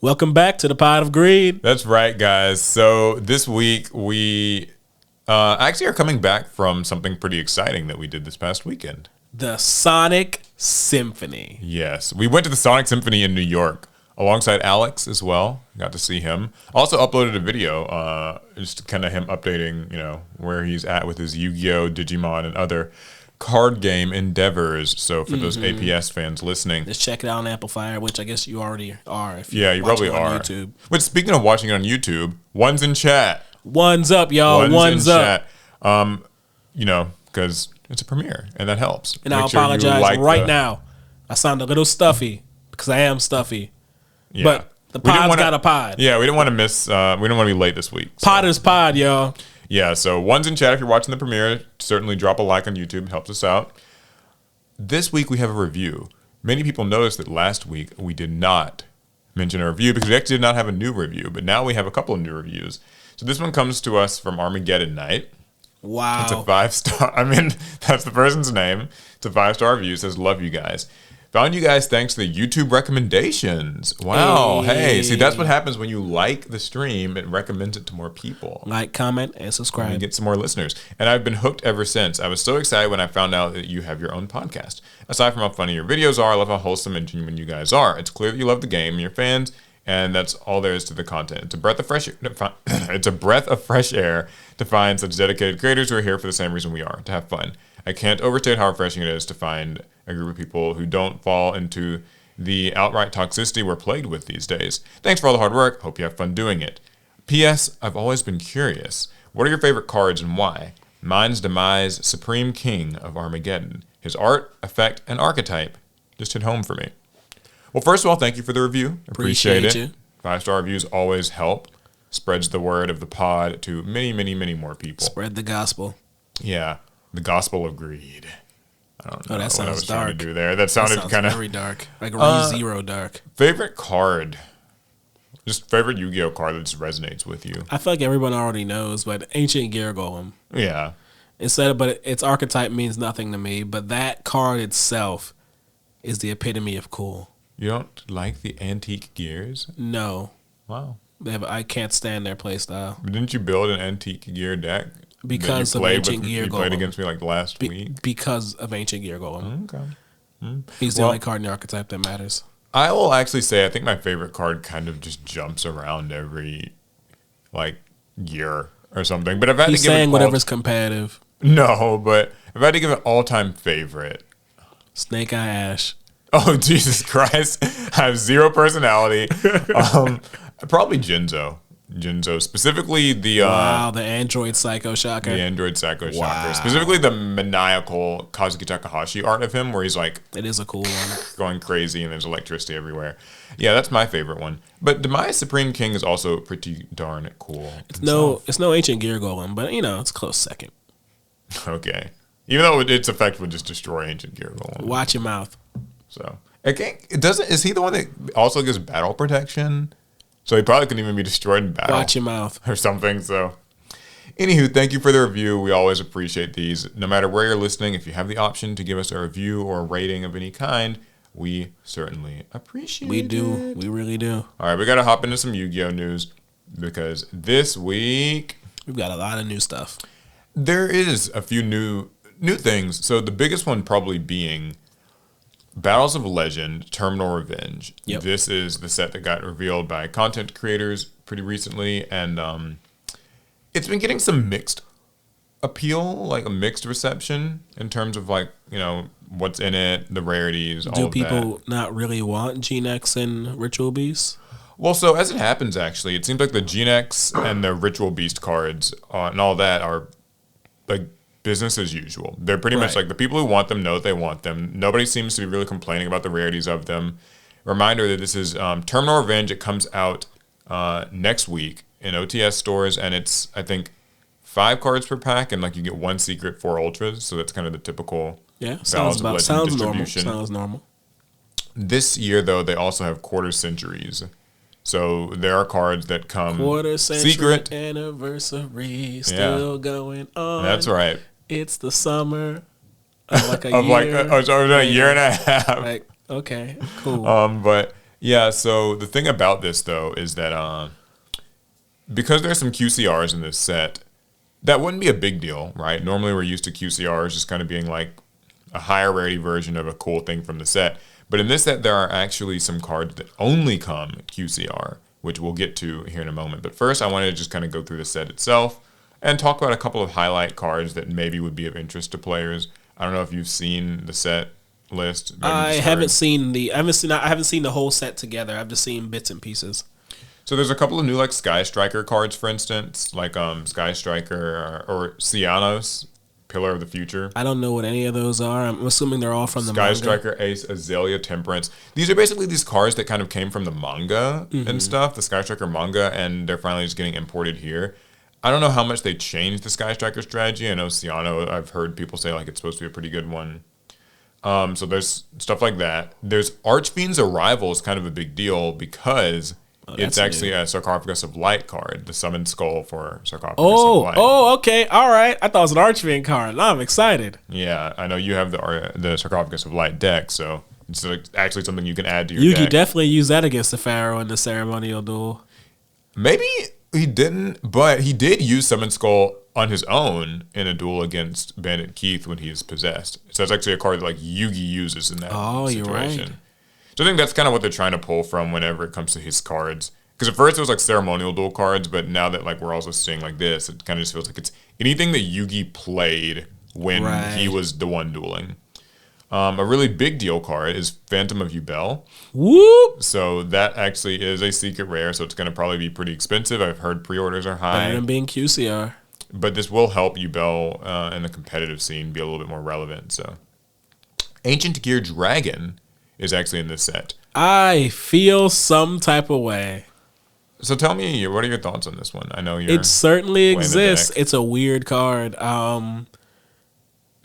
Welcome back to the Pot of Greed. That's right, guys. So this week we actually are coming back from something pretty exciting that we did this past weekend. The Sonic Symphony. Yes, we went to the Sonic Symphony in New York alongside Alex as well. Got to see him. Also uploaded a video, just kind of him updating, where he's at with his Yu-Gi-Oh, Digimon, and other card game endeavors. So for those APS fans listening, just check it out on Amplifier, which I guess you already are. If you probably are. YouTube. But speaking of watching it on YouTube, one's in chat. One's up, y'all. One's up. Chat. Because it's a premiere, and that helps. And I'll apologize right now. I sound a little stuffy because I am stuffy. Yeah. But the pod's got a pod. Yeah, we didn't want to miss. We didn't want to be late this week. So. Pod is pod, y'all. Yeah, so one's in chat if you're watching the premiere. Certainly drop a like on YouTube. It helps us out. This week we have a review. Many people noticed that last week we did not mention a review because we actually did not have a new review. But now we have a couple of new reviews. So this one comes to us from Armageddon Night. Wow. It's a 5-star. I mean, that's the person's name. It's a 5-star review. It says, love you guys. Found you guys thanks to the YouTube recommendations. Wow. Hey, see, that's what happens when you like the stream. It recommends it to more people. Like, comment, and subscribe. And get some more listeners. And I've been hooked ever since. I was so excited when I found out that you have your own podcast. Aside from how funny your videos are, I love how wholesome and genuine you guys are. It's clear that you love the game and your fans, and that's all there is to the content. It's a breath of fresh it's a breath of fresh air to find such dedicated creators who are here for the same reason we are, to have fun. I can't overstate how refreshing it is to find a group of people who don't fall into the outright toxicity we're plagued with these days. Thanks for all the hard work. Hope you have fun doing it. P.S. I've always been curious. What are your favorite cards and why? Mine's Demise, Supreme King of Armageddon. His art, effect, and archetype just hit home for me. Well, first of all, thank you for the review. Appreciate it. 5-star reviews always help. Spreads the word of the pod to many, many, many more people. Spread the gospel. Yeah, the gospel of greed. I don't know that sounds what I was dark. trying to do there. That sounded kind of very dark, like ReZero dark. Favorite card, just favorite Yu-Gi-Oh card that just resonates with you. I feel like everyone already knows, but Ancient Gear Golem. Yeah. But its archetype means nothing to me. But that card itself is the epitome of cool. You don't like the antique gears? No. Wow. I can't stand their play style. But didn't you build an antique gear deck? Because of Ancient Gear Golem. You played against me like last week? Because of Ancient Gear Golem. Okay. He's the only card in the archetype that matters. I will actually say I think my favorite card kind of just jumps around every year or something. But I've had to give saying whatever's competitive. No, but if I had to give an all-time favorite. Snake Eye Ash. Oh, Jesus Christ. I have zero personality. Probably Jinzo. Specifically the the Android Psycho Shocker. The Android Psycho Shocker. Specifically the maniacal Kazuki Takahashi art of him, where he's like, it is a cool one, going crazy, and there's electricity everywhere. Yeah, that's my favorite one. But Demise Supreme King is also pretty darn cool. It's no Ancient Gear Golem, but it's a close second. Okay, even though its effect would just destroy Ancient Gear Golem. Watch your mouth. So it doesn't. Is he the one that also gives battle protection? So he probably couldn't even be destroyed in battle. Watch your mouth. Or something, so. Anywho, thank you for the review. We always appreciate these. No matter where you're listening, if you have the option to give us a review or a rating of any kind, we certainly appreciate it. We do. We really do. All right, we got to hop into some Yu-Gi-Oh news because this week... we've got a lot of new stuff. There is a few new things. So the biggest one probably being... Battles of Legend, Terminal Revenge. Yep. This is the set that got revealed by content creators pretty recently, and it's been getting some mixed appeal, like a mixed reception in terms of what's in it, the rarities, all of that. Do people not really want Genex and Ritual Beasts? Well, so as it happens, actually, it seems like the Genex and the Ritual Beast cards and all that are like business as usual. They're pretty much like the people who want them know that they want them. Nobody seems to be really complaining about the rarities of them. Reminder that this is Terminal Revenge. It comes out next week in OTS stores, and it's, I think, 5 cards per pack, and you get 1 secret, 4 ultras. So that's kind of the typical sounds distribution. Sounds normal. This year, though, they also have quarter centuries. So there are cards that come quarter century secret anniversary still going on. That's right. It's the summer of a year. A year and a half. Okay, cool. But Yeah, so the thing about this, though, is that because there's some QCRs in this set, that wouldn't be a big deal, right? Normally we're used to QCRs just kind of being like a higher rarity version of a cool thing from the set. But in this set, there are actually some cards that only come QCR, which we'll get to here in a moment. But first, I wanted to just kind of go through the set itself and talk about a couple of highlight cards that maybe would be of interest to players. I don't know if you've seen the set list. I haven't seen the whole set together. I've just seen bits and pieces. So there's a couple of new like Sky Striker cards, for instance, like Sky Striker or Cianos, Pillar of the Future. I don't know what any of those are. I'm assuming they're all from the Sky manga. Striker, Ace, Azalea, Temperance. These are basically these cards that kind of came from the manga and stuff, the Sky Striker manga, and they're finally just getting imported here. I don't know how much they changed the Sky Striker strategy. I know Ciano, I've heard people say like it's supposed to be a pretty good one. So there's stuff like that. There's Archfiend's Arrival is kind of a big deal because it's actually a Sarcophagus of Light card, the Summoned Skull for Sarcophagus of Light. Oh, okay, all right. I thought it was an Archfiend card. Now I'm excited. Yeah, I know you have the Sarcophagus of Light deck, so it's actually something you can add to your deck. Yugi definitely used that against the Pharaoh in the ceremonial duel. Maybe he didn't, but he did use Summoned Skull on his own in a duel against Bandit Keith when he is possessed. So it's actually a card that like Yugi uses in that situation. You're right. So I think that's kind of what they're trying to pull from whenever it comes to his cards. Because at first it was like ceremonial duel cards, but now that like we're also seeing like this, it kind of just feels like it's anything that Yugi played when he was the one dueling. A really big deal card is Phantom of Yugioh. Whoop! So that actually is a secret rare, so it's going to probably be pretty expensive. I've heard pre-orders are high. Better than being QCR. But this will help Yugioh in the competitive scene be a little bit more relevant. So, Ancient Gear Dragon is actually in this set. I feel some type of way. So tell me, what are your thoughts on this one? I know it certainly exists. It's a weird card.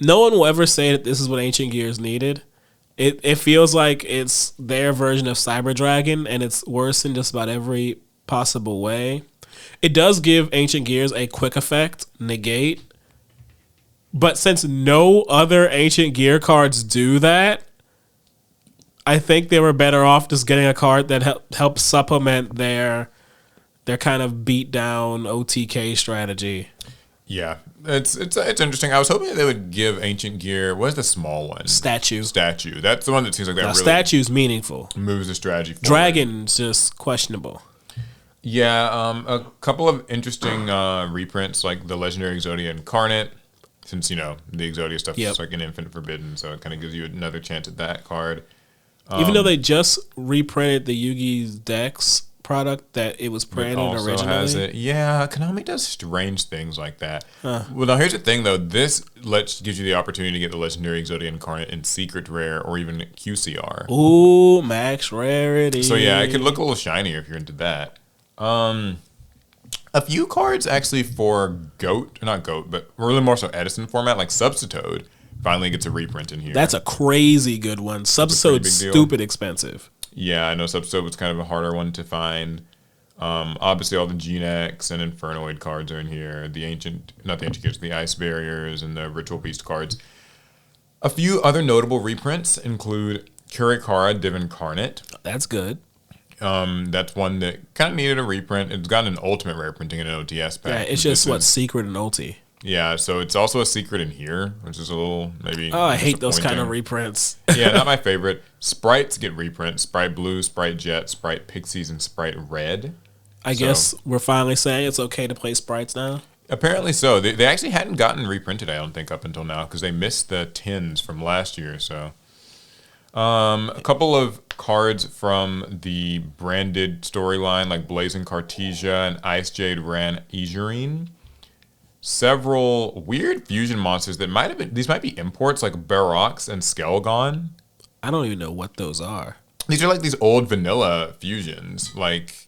No one will ever say that this is what Ancient Gears needed. It feels like it's their version of Cyber Dragon, and it's worse in just about every possible way. It does give Ancient Gears a quick effect, negate. But since no other Ancient Gear cards do that, I think they were better off just getting a card that helps supplement their kind of beat down OTK strategy. Yeah, it's interesting. I was hoping they would give Ancient Gear. What is the small one? Statue. That's the one that seems like that really statue's meaningful. Moves the strategy forward. Dragon's just questionable. Yeah, a couple of interesting reprints like the Legendary Exodia Incarnate. Since, the Exodia stuff is like an Infinite Forbidden, so it kind of gives you another chance at that card. Even though they just reprinted the Yugi's Dex product that it was printed originally. Has it. Yeah, Konami does strange things like that. Well, now here's the thing, though. This gives you the opportunity to get the Legendary Exodia Incarnate in Secret Rare or even QCR. Ooh, max rarity. So, yeah, it could look a little shinier if you're into that. A few cards actually for not Goat, but really more so Edison format, like Substitoad, finally gets a reprint in here. That's a crazy good one. Substitoad's stupid expensive. Yeah, I know Substitoad was kind of a harder one to find. Obviously, all the Genex and Infernoid cards are in here. The Ice Barriers and the Ritual Beast cards. A few other notable reprints include Kurikara Div Incarnate. That's good. That's one that kind of needed a reprint. It's got an ultimate rare printing in an OTS pack. Yeah, it's just secret and ulti. Yeah, so it's also a secret in here, which is a little maybe. Oh, I hate those kind of reprints. Yeah, not my favorite. Sprites get reprints: Sprite Blue, Sprite Jet, Sprite Pixies, and Sprite Red. I guess we're finally saying it's okay to play sprites now. Apparently so. They actually hadn't gotten reprinted, I don't think, up until now because they missed the 10s from last year. So, a couple of cards from the branded storyline like Blazing Cartesia and Ice Jade Ran Izurine. Several weird fusion monsters that might have been. These might be imports like Barox and Skelgon. I don't even know what those are. These are like these old vanilla fusions, like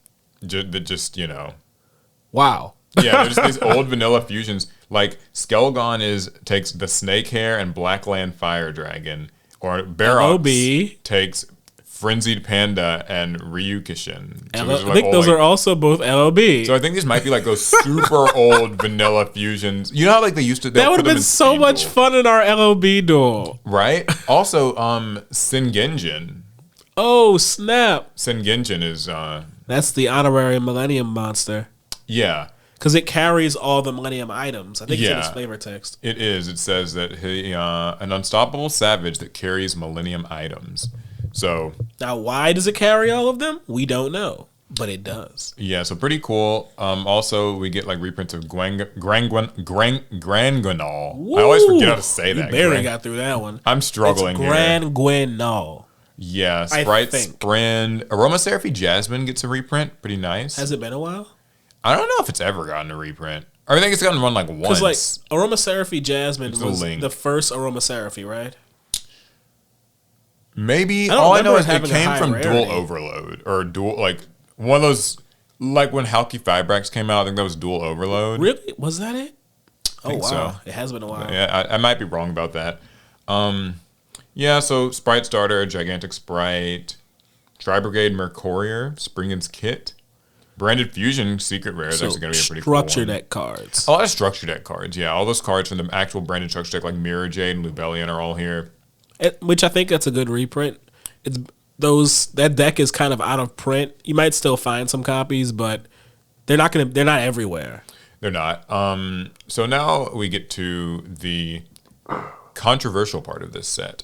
Wow. Yeah, there's these old vanilla fusions. Like Skelgon takes the Snake Hair and Blackland Fire Dragon, or Barox takes Frenzied Panda and Ryukishin. I think those are also both LOB. So I think these might be like those super old vanilla fusions. You know how like they used to. That would have been so much fun in our LOB duel, right? Also, Singenjin. Oh, snap. Sengenjin is, That's the honorary Millennium Monster. yeah. Because it carries all the Millennium items. I think it's in Yeah. its flavor text. It is. It says that he, an unstoppable savage that carries Millennium items. So, Now, why does it carry all of them? We don't know. But it does. yeah, so pretty cool. Also, we get like reprints of Granguinol. I always forget how to say that. You barely got through that one. I'm struggling it's here. Granguinol. Yeah, Sprite Sprint. Aromatherapy Jasmine gets a reprint. Pretty nice. Has it been a while? I don't know if it's ever gotten a reprint. I think it's gotten run like once. Because like Aromatherapy Jasmine was link. the first Aromatherapy, right? Maybe. I don't All I know is remember it it having a came high from rarity. Dual Overload. Or Dual, like, one of those, like when Halky Fibrax came out, I think that was Dual Overload. Really? Was that it? Oh, think wow. so. It has been a while. Yeah, I might be wrong about that. Yeah, so Sprite Starter, Gigantic Sprite, Tri Brigade Mercurier, Springen's Kit, Branded Fusion Secret Rare is actually going to be a pretty cool one. Structure deck cards. A lot of structure deck cards, yeah. All those cards from the actual branded structure deck like Mirror Jade and Lubellion are all here. Which I think that's a good reprint. It's that deck is kind of out of print. You might still find some copies, but they're not everywhere. They're not. So now we get to the controversial part of this set.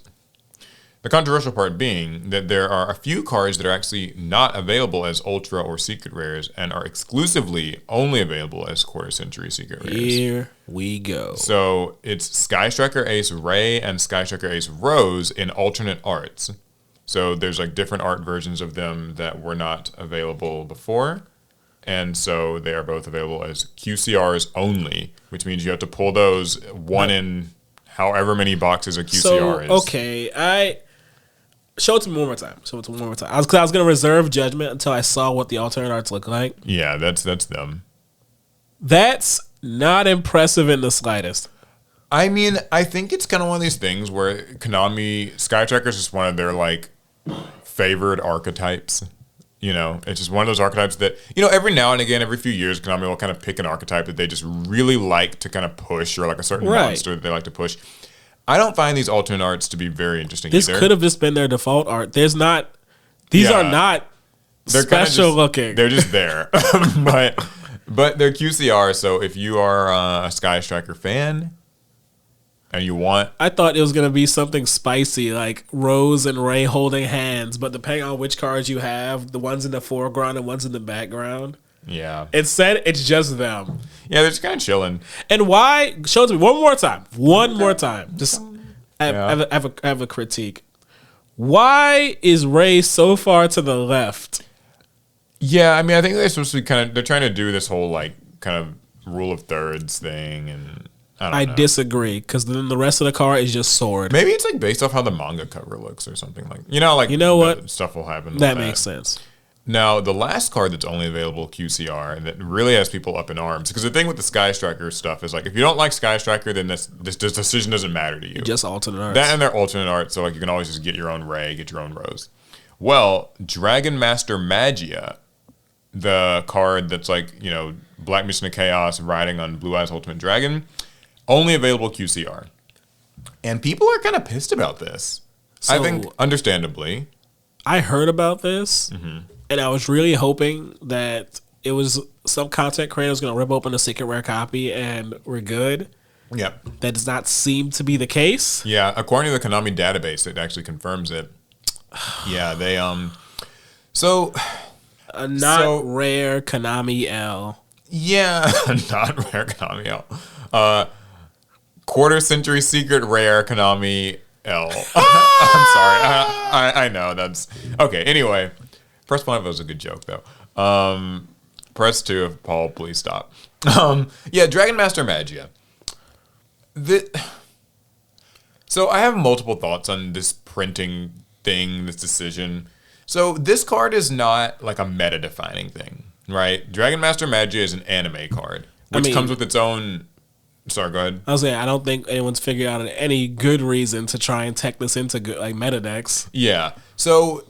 The controversial part being that there are a few cards that are actually not available as Ultra or Secret Rares and are exclusively only available as Quarter Century Secret Rares. Here we go. So it's Sky Striker Ace Ray and Sky Striker Ace Rose in alternate arts. So there's like different art versions of them that were not available before. And so they are both available as QCRs only, which means you have to pull those one in however many boxes a QCR is. Okay, show it to me one more time. I was going to reserve judgment until I saw what the alternate arts look like. Yeah, that's them. That's not impressive in the slightest. I mean, I think it's kind of one of these things where Konami, Sky Tracker is just one of their like favored archetypes. You know, it's just one of those archetypes that, you know, every now and again, every few years, Konami will kind of pick an archetype that they just really like to kind of push, or like a certain monster that they like to push. I don't find these alternate arts to be very interesting This either. could have just been their default art. These are not They're special looking. They're just there. but they're QCR, so if you are a Sky Striker fan and you want... I thought it was going to be something spicy, like Rose and Ray holding hands, but depending on which cards you have, the ones in the foreground and ones in the background. Yeah. It said it's just them. Yeah, they're just kind of chilling. And why? Show it to me one more time. Just I have a critique. Why is Ray so far to the left? Yeah, I mean, I think they're supposed to be they're trying to do this whole like kind of rule of thirds thing, and I don't know. Disagree, because then the rest of the card is just sword. Maybe it's like based off how the manga cover looks or something like. You know what? Stuff will happen. That makes sense. Now, the last card that's only available QCR and that really has people up in arms, because the thing with the Sky Striker stuff is like, if you don't like Sky Striker, then this decision doesn't matter to you. Just alternate art. That and their alternate art, so like you can always just get your own Ray, get your own Rose. Well, Dragon Master Magia, the card that's like, you know, Black Mission of Chaos riding on Blue Eyes Ultimate Dragon, only available QCR. And people are kind of pissed about this. I think, understandably. I heard about this. Mm-hmm. And I was really hoping that it was some content creator was going to rip open a secret rare copy and we're good. Yep. That does not seem to be the case. Yeah, according to the Konami database, it actually confirms it. Yeah, they so a not rare Konami L. Yeah, not rare Konami L. Quarter century secret rare Konami L. I'm sorry. I know that's okay. Anyway. Press 1 if it was a good joke, though. Press 2 if Paul, please stop. Yeah, Dragon Master Magia. So I have multiple thoughts on this printing thing, this decision. So this card is not like a meta-defining thing, right? Dragon Master Magia is an anime card, which comes with its own... Sorry, go ahead. I was saying, I don't think anyone's figured out any good reason to try and tech this into good, like meta decks. Yeah. So...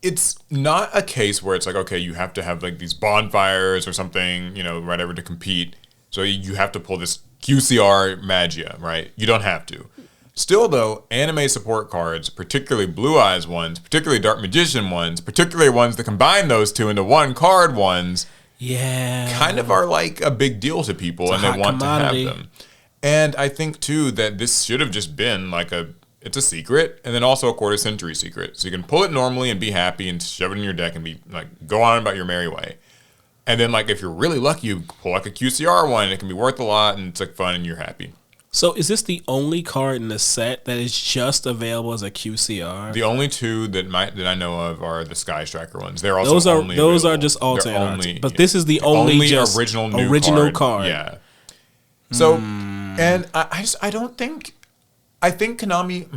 it's not a case where it's like, okay, you have to have like these bonfires or something, you know, whatever to compete. So you have to pull this QCR Magia, right? You don't have to. Still, though, anime support cards, particularly Blue Eyes ones, particularly Dark Magician ones, particularly ones that combine those two into one card ones, kind of are like a big deal to people, and they want commodity. to have them. And I think, too, that this should have just been like it's a secret, and then also a quarter century secret. So you can pull it normally and be happy and shove it in your deck and be like, go on about your merry way. And then, like, if you're really lucky, you pull like a QCR one, and it can be worth a lot, and it's like fun, and you're happy. So is this the only card in the set that is just available as a QCR? The only two that I know of are the Sky Striker ones. They're also those are just alternate arts. But this is the only just original card. Yeah. So and I don't think Konami.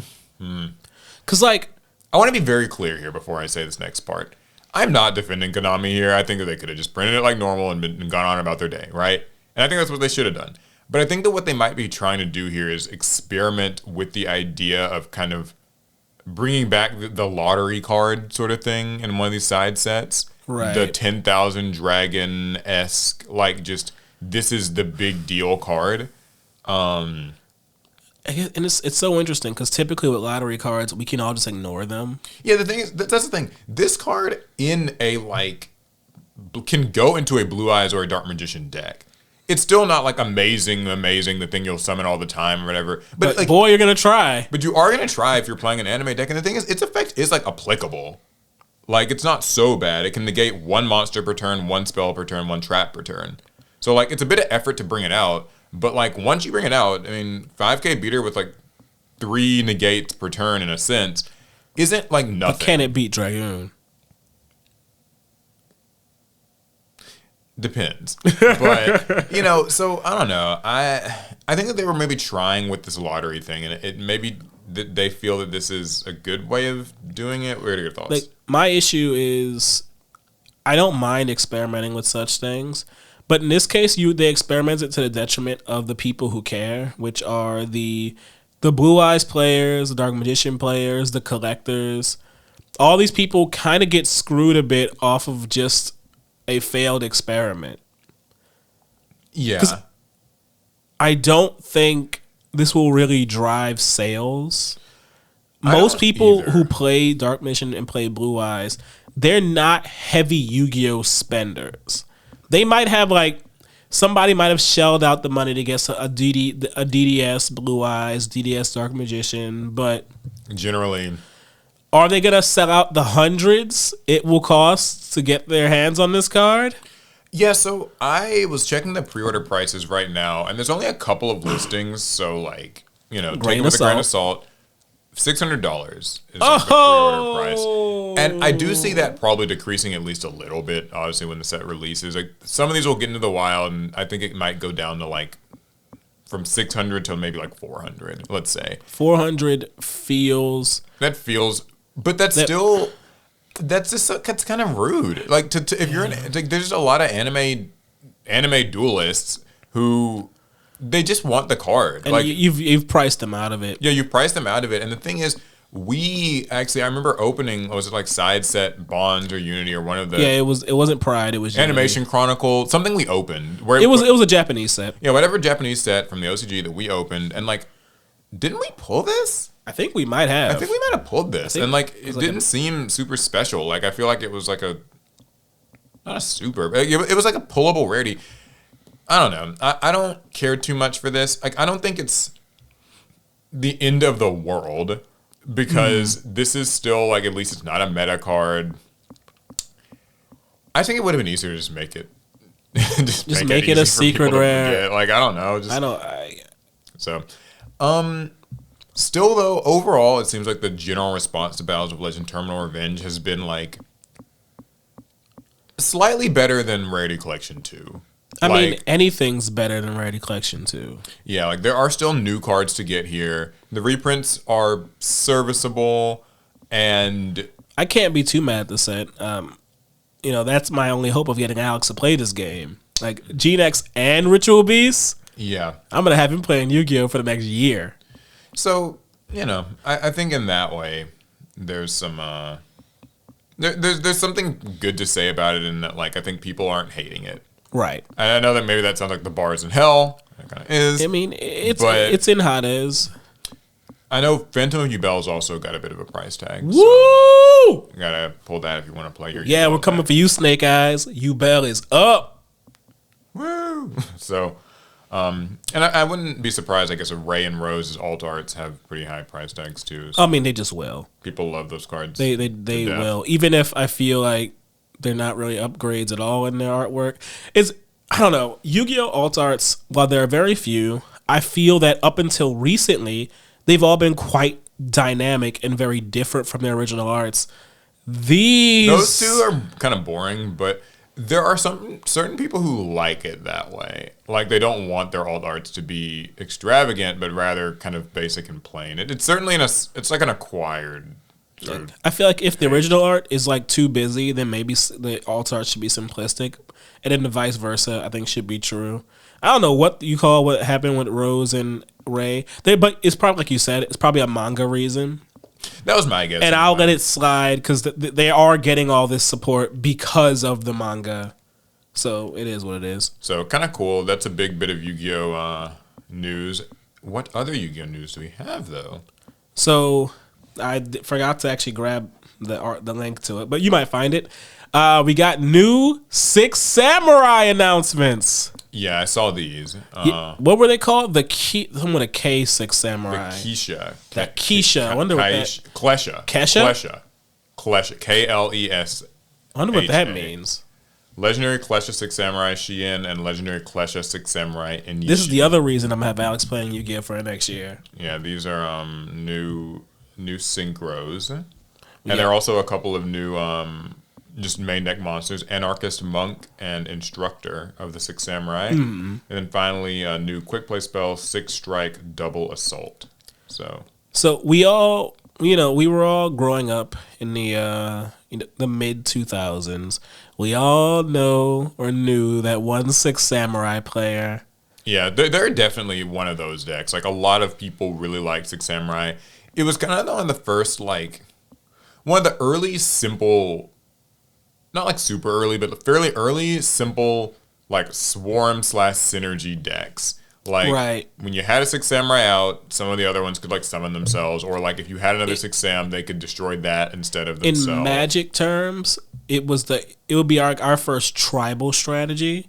Because like I want to be very clear here before I say this next part. I'm not defending Konami here. I think that they could have just printed it like normal and gone on about their day, right? And I think that's what they should have done. But I think that what they might be trying to do here is experiment with the idea of kind of bringing back the lottery card sort of thing in one of these side sets. Right. The 10,000 Dragon-esque, like just, this is the big deal card. And it's so interesting because typically with lottery cards, we can all just ignore them. Yeah, the thing is, that's the thing. This card in a, like, can go into a Blue Eyes or a Dark Magician deck. It's still not like amazing, the thing you'll summon all the time or whatever. But like, boy, you're gonna try. But you are gonna try if you're playing an anime deck. And the thing is, its effect is like applicable. Like it's not so bad. It can negate one monster per turn, one spell per turn, one trap per turn. So like it's a bit of effort to bring it out. But like once you bring it out, I mean, 5K beater with like 3 negates per turn in a sense isn't like nothing. But can it beat Dragoon? Depends. But, you know, so I don't know. I think that they were maybe trying with this lottery thing, and it maybe they feel that this is a good way of doing it. What are your thoughts? Like, my issue is I don't mind experimenting with such things, but in this case, they experimented to the detriment of the people who care, which are the Blue Eyes players, the Dark Magician players, the collectors. All these people kind of get screwed a bit off of just a failed experiment. Yeah. I don't think this will really drive sales. Most people who play Dark Mission and play Blue Eyes, they're not heavy Yu-Gi-Oh spenders. They might have like somebody might have shelled out the money to get a DDS Blue Eyes, DDS Dark Magician, but generally, are they going to sell out the hundreds it will cost to get their hands on this card? Yeah, so I was checking the pre-order prices right now, and there's only a couple of listings, so like, you know, take it with a grain of salt. $600 is like the pre-order price. And I do see that probably decreasing at least a little bit, obviously, when the set releases. Like some of these will get into the wild, and I think it might go down to like from 600 to maybe like 400, let's say. 400 feels... That feels... But that's just that's kind of rude. Like if you're like, there's a lot of anime duelists who they just want the card. And like you've priced them out of it. Yeah, you've priced them out of it. And the thing is, I remember opening, was it like Side Set Bond or Unity or one of the... Yeah, it wasn't Pride, it was Animation Unity. Chronicle, something we opened. Where it was a Japanese set. Yeah, whatever Japanese set from the OCG that we opened, and like, didn't we pull this? I think we might have. I think we might have pulled this, and like it didn't seem super special. Like I feel like it was like not a super, but it was like a pullable rarity. I don't know. I don't care too much for this. Like I don't think it's the end of the world because this is still like, at least it's not a meta card. I think it would have been easier to just make it, just make it a secret rare. Like I don't know. Still, though, overall, it seems like the general response to Battles of Legend Terminal Revenge has been, like, slightly better than Rarity Collection 2. I mean, anything's better than Rarity Collection 2. Yeah, like, there are still new cards to get here. The reprints are serviceable, and... I can't be too mad at the set. You know, that's my only hope of getting Alex to play this game. Like, G-Nex and Ritual Beast? Yeah. I'm going to have him playing Yu-Gi-Oh! For the next year. So, you know, I think in that way, there's some there's something good to say about it in that, like, I think people aren't hating it. Right. And I know that maybe that sounds like the bar is in hell. It kind of is. I mean, it's in Hades. I know Phantom of Yubel's also got a bit of a price tag. Woo! So you gotta pull that if you want to play your. Yeah, Yubel we're coming deck. for you, Snake Eyes. Yubel is up. Woo! So, and I wouldn't be surprised. I guess if Ray and Rose's alt arts have pretty high price tags too. So I mean, they just will. people love those cards. They to death. will. Even if I feel like they're not really upgrades at all in their artwork. I don't know. Yu-Gi-Oh! Alt arts, while there are very few, I feel that up until recently, they've all been quite dynamic and very different from their original arts. Those two are kind of boring, but there are certain people who like it that way. Like they don't want their alt arts to be extravagant, but rather kind of basic and plain. It's certainly it's like an acquired. Sort of, I feel like if the original art is like too busy, then maybe the alt art should be simplistic, and then the vice versa. I think should be true. I don't know what you call what happened with Rose and Ray. But it's probably like you said. It's probably a manga reason. that was my guess. And I'll let it slide because they are getting all this support because of the manga. So it is what it is. So kind of cool. That's a big bit of Yu-Gi-Oh news. What other Yu-Gi-Oh news do we have though? So I forgot to actually grab the link to it, but you might find it. We got new Six Samurai announcements. Yeah, I saw these. What were they called? Someone with a K, Six Samurai. Keisha. That Keisha. I wonder what that. Klesha. Kesha? Klesha. KLES. I wonder what that means. Legendary Klesha Six Samurai Shien and Legendary Klesha Six Samurai Inyi. This is the other reason I'm gonna have Alex playing Yu-Gi-Oh for next year. Yeah, these are new synchros, and there are also a couple of new just main deck monsters: Anarchist, Monk, and Instructor of the Six Samurai, and then finally a new quick play spell: Six Strike Double Assault. So we all, we were all growing up in the mid 2000s. We all know or knew that one Six Samurai player. yeah, they're definitely one of those decks. Like a lot of people really like Six Samurai. It was kind of one of the first one of the early simple. Not like super early, but fairly early, simple, like swarm / synergy decks. Like Right. when you had a Six Samurai out, some of the other ones could like summon themselves, or like if you had another Six Sam, they could destroy that instead of themselves. In Magic terms, it would be our first tribal strategy.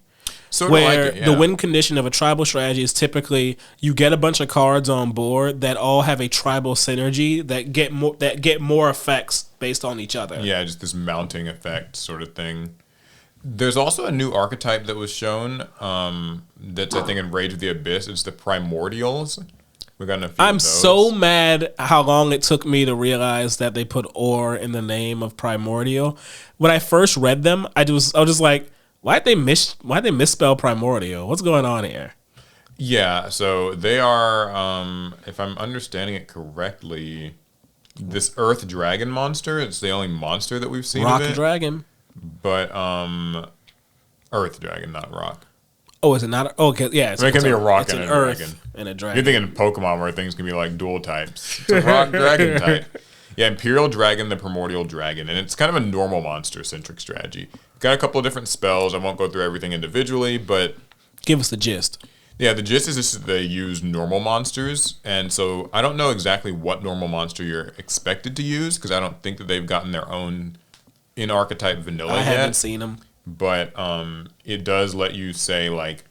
Sort of Where like it, yeah. the win condition of a tribal strategy is typically you get a bunch of cards on board that all have a tribal synergy that get more effects based on each other. Yeah, just this mounting effect sort of thing. There's also a new archetype that was shown that's, I think, in Rage of the Abyss. It's the Primordials. We've gotten a few I'm of those. so mad how long it took me to realize that they put "or" in the name of Primordial. When I first read them, I was just like, why'd they misspell Primordial? What's going on here? Yeah, so they are, if I'm understanding it correctly, this Earth Dragon monster. It's the only monster that we've seen Rock of it. Dragon. But Earth Dragon, not Rock. Oh, is it not? Oh, yeah. It can be a rock it's and an a earth dragon. and a dragon. You're thinking Pokemon where things can be like dual types. It's a rock dragon type. Yeah, Imperial Dragon, the Primordial Dragon. And it's kind of a normal monster-centric strategy. Got a couple of different spells. I won't go through everything individually, but... Give us the gist. Yeah, the gist is just that they use normal monsters. And so I don't know exactly what normal monster you're expected to use, because I don't think that they've gotten their own in-archetype vanilla yet. I haven't seen them. But it does let you say, like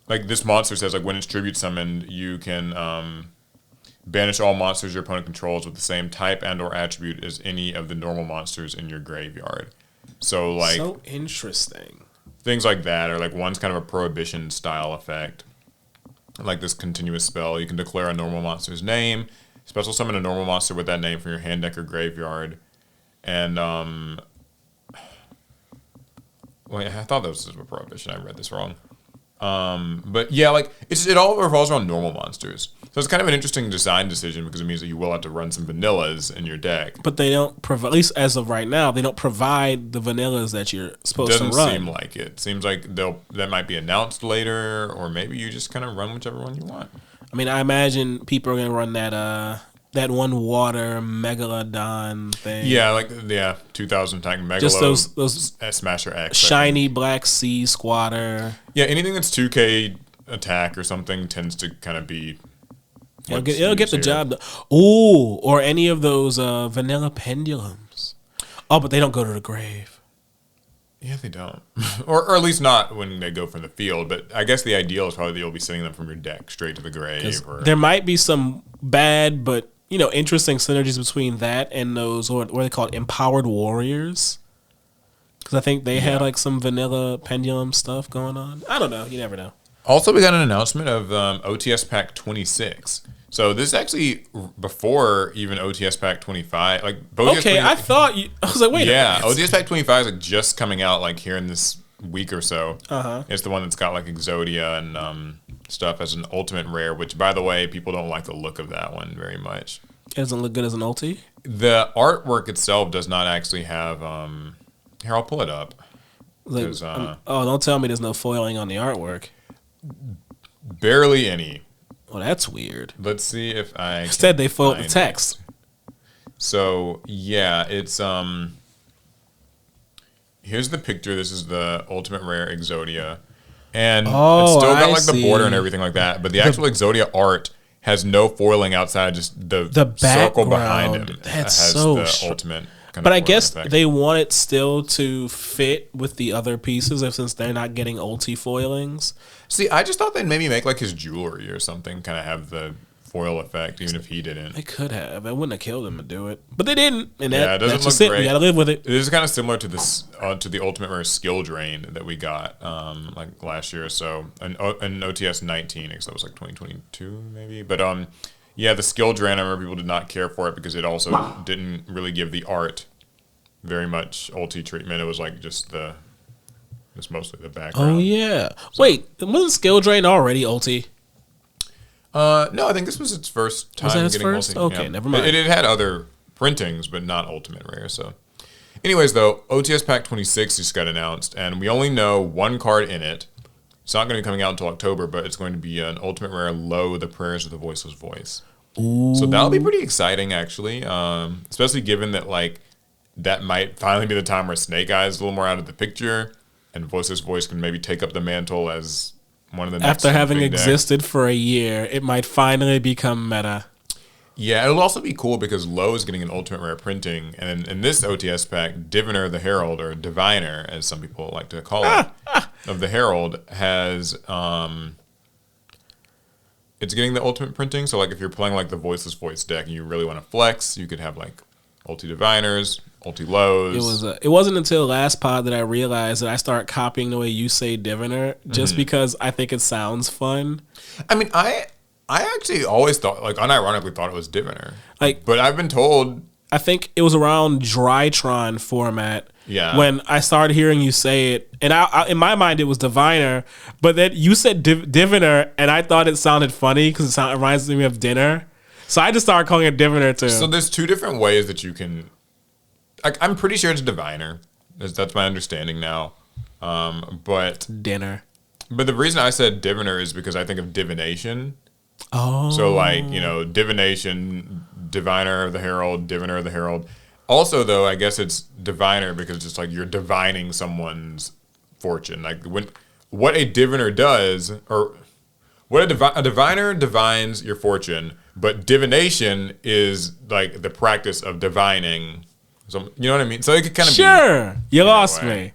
this monster says, like, when it's tribute summoned, you can banish all monsters your opponent controls with the same type and or attribute as any of the normal monsters in your graveyard. So, like... So interesting. Things like that, or like one's kind of a prohibition style effect. Like this continuous spell, you can declare a normal monster's name, special summon a normal monster with that name from your hand deck or graveyard. And, wait, I thought that was a prohibition. I read this wrong. But yeah, like it all revolves around normal monsters. So it's kind of an interesting design decision because it means that you will have to run some vanillas in your deck. But they don't provide, at least as of right now, they don't provide the vanillas that you're supposed to run. Doesn't seem like it. Seems like that might be announced later, or maybe you just kind of run whichever one you want. I mean, I imagine people are gonna run that one water megalodon thing. Yeah, 2000 tank Megalo. Just those Smasher X. shiny black sea squatter. Yeah, anything that's 2K attack or something tends to kind of be It'll get the job done. Ooh, or any of those vanilla pendulums. Oh, but they don't go to the grave. Yeah, they don't. or at least not when they go from the field. But I guess the ideal is probably that you'll be sending them from your deck straight to the grave. There might be some bad but, interesting synergies between that and those, what are they called, empowered warriors. Because I think they had like some vanilla pendulum stuff going on. I don't know. You never know. Also, we got an announcement of OTS Pack 26. So this is actually before even OTS Pack 25. I was like, wait. Yeah, OTS Pack 25 is like just coming out like here in this week or so. It's the one that's got like Exodia and stuff as an ultimate rare. Which, by the way, people don't like the look of that one very much. It doesn't look good as an ulti. The artwork itself does not actually have. Here, I'll pull it up. Don't tell me there's no foiling on the artwork. Barely any. Well, that's weird. Let's see if I instead they foiled the text. So yeah, it's here's the picture. This is the ultimate rare Exodia, and it's still got like the border and everything like that. But the actual Exodia art has no foiling outside just the circle behind him. That's has so the ultimate. But I guess they want it still to fit with the other pieces, since they're not getting ulti foilings. See, I just thought they'd maybe make like his jewelry or something, kind of have the foil effect, even if he didn't. They could have. I wouldn't have killed him to do it, but they didn't. And it doesn't that's look great. We gotta live with it. It is kind of similar to this to the ultimate rare skill drain that we got like last year or so, and OTS 19, because that was like 2022 maybe. But yeah, the skill drain, I remember people did not care for it because it also didn't really give the art very much ulti treatment. It was like just mostly the background. Oh yeah. So, wait, wasn't skill drain already ulti? No, I think this was its first time getting ulti. Okay, never mind. It had other printings, but not ultimate rare. So, anyways, though, OTS Pack 26 just got announced, and we only know one card in it. It's not going to be coming out until October, but it's going to be an ultimate rare Lo, the Prayers of the Voiceless Voice. Ooh. So that'll be pretty exciting, actually, especially given that like that might finally be the time where Snake Eyes is a little more out of the picture, and Voiceless Voice can maybe take up the mantle as one of the next. After having existed for a year, it might finally become meta. Yeah, it'll also be cool because Lo is getting an ultimate rare printing, and in this OTS pack, Diviner the Herald, or Diviner, as some people like to call it, of the Herald, has it's getting the ultimate printing. So like if you're playing like the Voiceless Voice deck and you really want to flex, you could have like ulti Diviners, ulti Lows. It wasn't until last pod that I realized that I start copying the way you say Diviner just because I think it sounds fun. I mean, I actually always thought, like, unironically thought it was Diviner. Like, but I've been told. I think it was around Drytron format. Yeah. When I started hearing you say it, and I in my mind it was Diviner, but then you said Diviner, and I thought it sounded funny because it reminds me of dinner. So I just started calling it Diviner too. So there's two different ways that you can. Like, I'm pretty sure it's Diviner. That's my understanding now. But dinner. But the reason I said Diviner is because I think of divination. Oh. So, like, you know, divination, Diviner of the Herald, Diviner of the Herald. Also, though, I guess it's Diviner because it's just like you're divining someone's fortune. Like, what a diviner does, or what a diviner divines your fortune, but divination is like the practice of divining. So, you know what I mean? So it could kind of be. Sure. You lost me.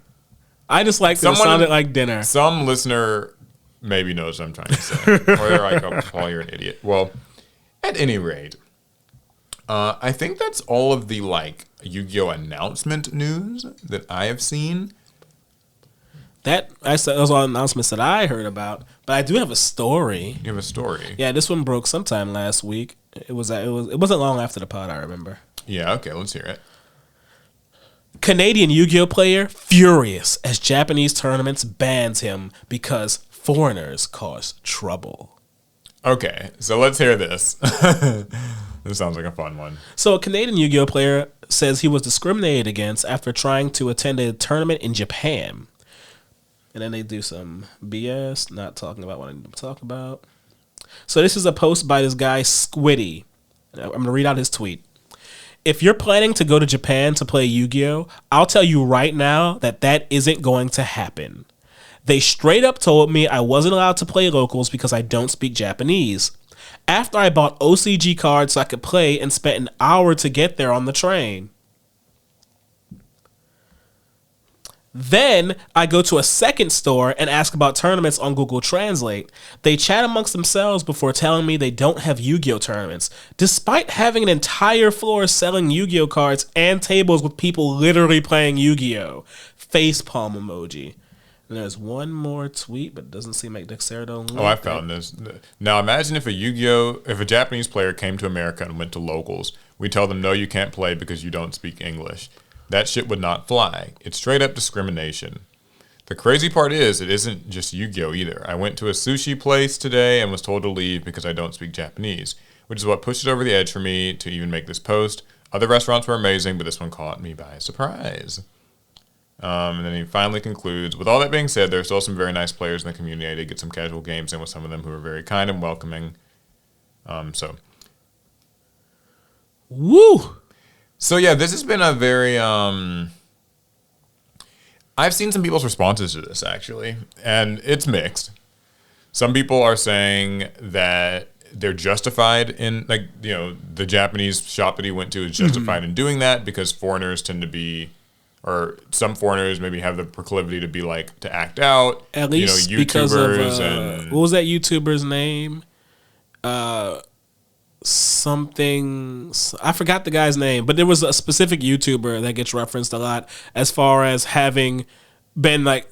I just like that it sounded like dinner. Some listener maybe knows what I'm trying to say. Or they're like, oh, Paul, you're an idiot. Well, at any rate, I think that's all of the, like, Yu-Gi-Oh! Announcement news that I have seen. Those are all announcements that I heard about. But I do have a story. You have a story? Yeah, this one broke sometime last week. It wasn't long after the pod, I remember. Yeah, okay, let's hear it. Canadian Yu-Gi-Oh! Player furious as Japanese tournaments bans him because foreigners cause trouble. Okay, so let's hear this. This sounds like a fun one. So a Canadian Yu-Gi-Oh! Player says he was discriminated against after trying to attend a tournament in Japan. And then they do some BS, not talking about what I need to talk about. So this is a post by this guy, Squiddy. I'm going to read out his tweet. If you're planning to go to Japan to play Yu-Gi-Oh!, I'll tell you right now that isn't going to happen. They straight up told me I wasn't allowed to play locals because I don't speak Japanese. After I bought OCG cards so I could play and spent an hour to get there on the train. Then I go to a second store and ask about tournaments on Google Translate. They chat amongst themselves before telling me they don't have Yu-Gi-Oh tournaments, despite having an entire floor selling Yu-Gi-Oh cards and tables with people literally playing Yu-Gi-Oh. Facepalm emoji. And there's one more tweet, but it doesn't seem like Dexerto. Oh, I found this. Now imagine if a Japanese player came to America and went to locals. We tell them, no, you can't play because you don't speak English. That shit would not fly. It's straight up discrimination. The crazy part is, it isn't just Yu-Gi-Oh either. I went to a sushi place today and was told to leave because I don't speak Japanese, which is what pushed it over the edge for me to even make this post. Other restaurants were amazing, but this one caught me by surprise. And then he finally concludes, with all that being said, there are still some very nice players in the community. I did get some casual games in with some of them who were very kind and welcoming. Woo! So yeah, this has been a very, I've seen some people's responses to this actually, and it's mixed. Some people are saying that they're justified in, like, you know, the Japanese shop that he went to is justified in doing that because foreigners tend to be, or some foreigners maybe have the proclivity to be like, to act out. At least, you know, because of, and what was that YouTuber's name? Something, I forgot the guy's name, but there was a specific YouTuber that gets referenced a lot as far as having been like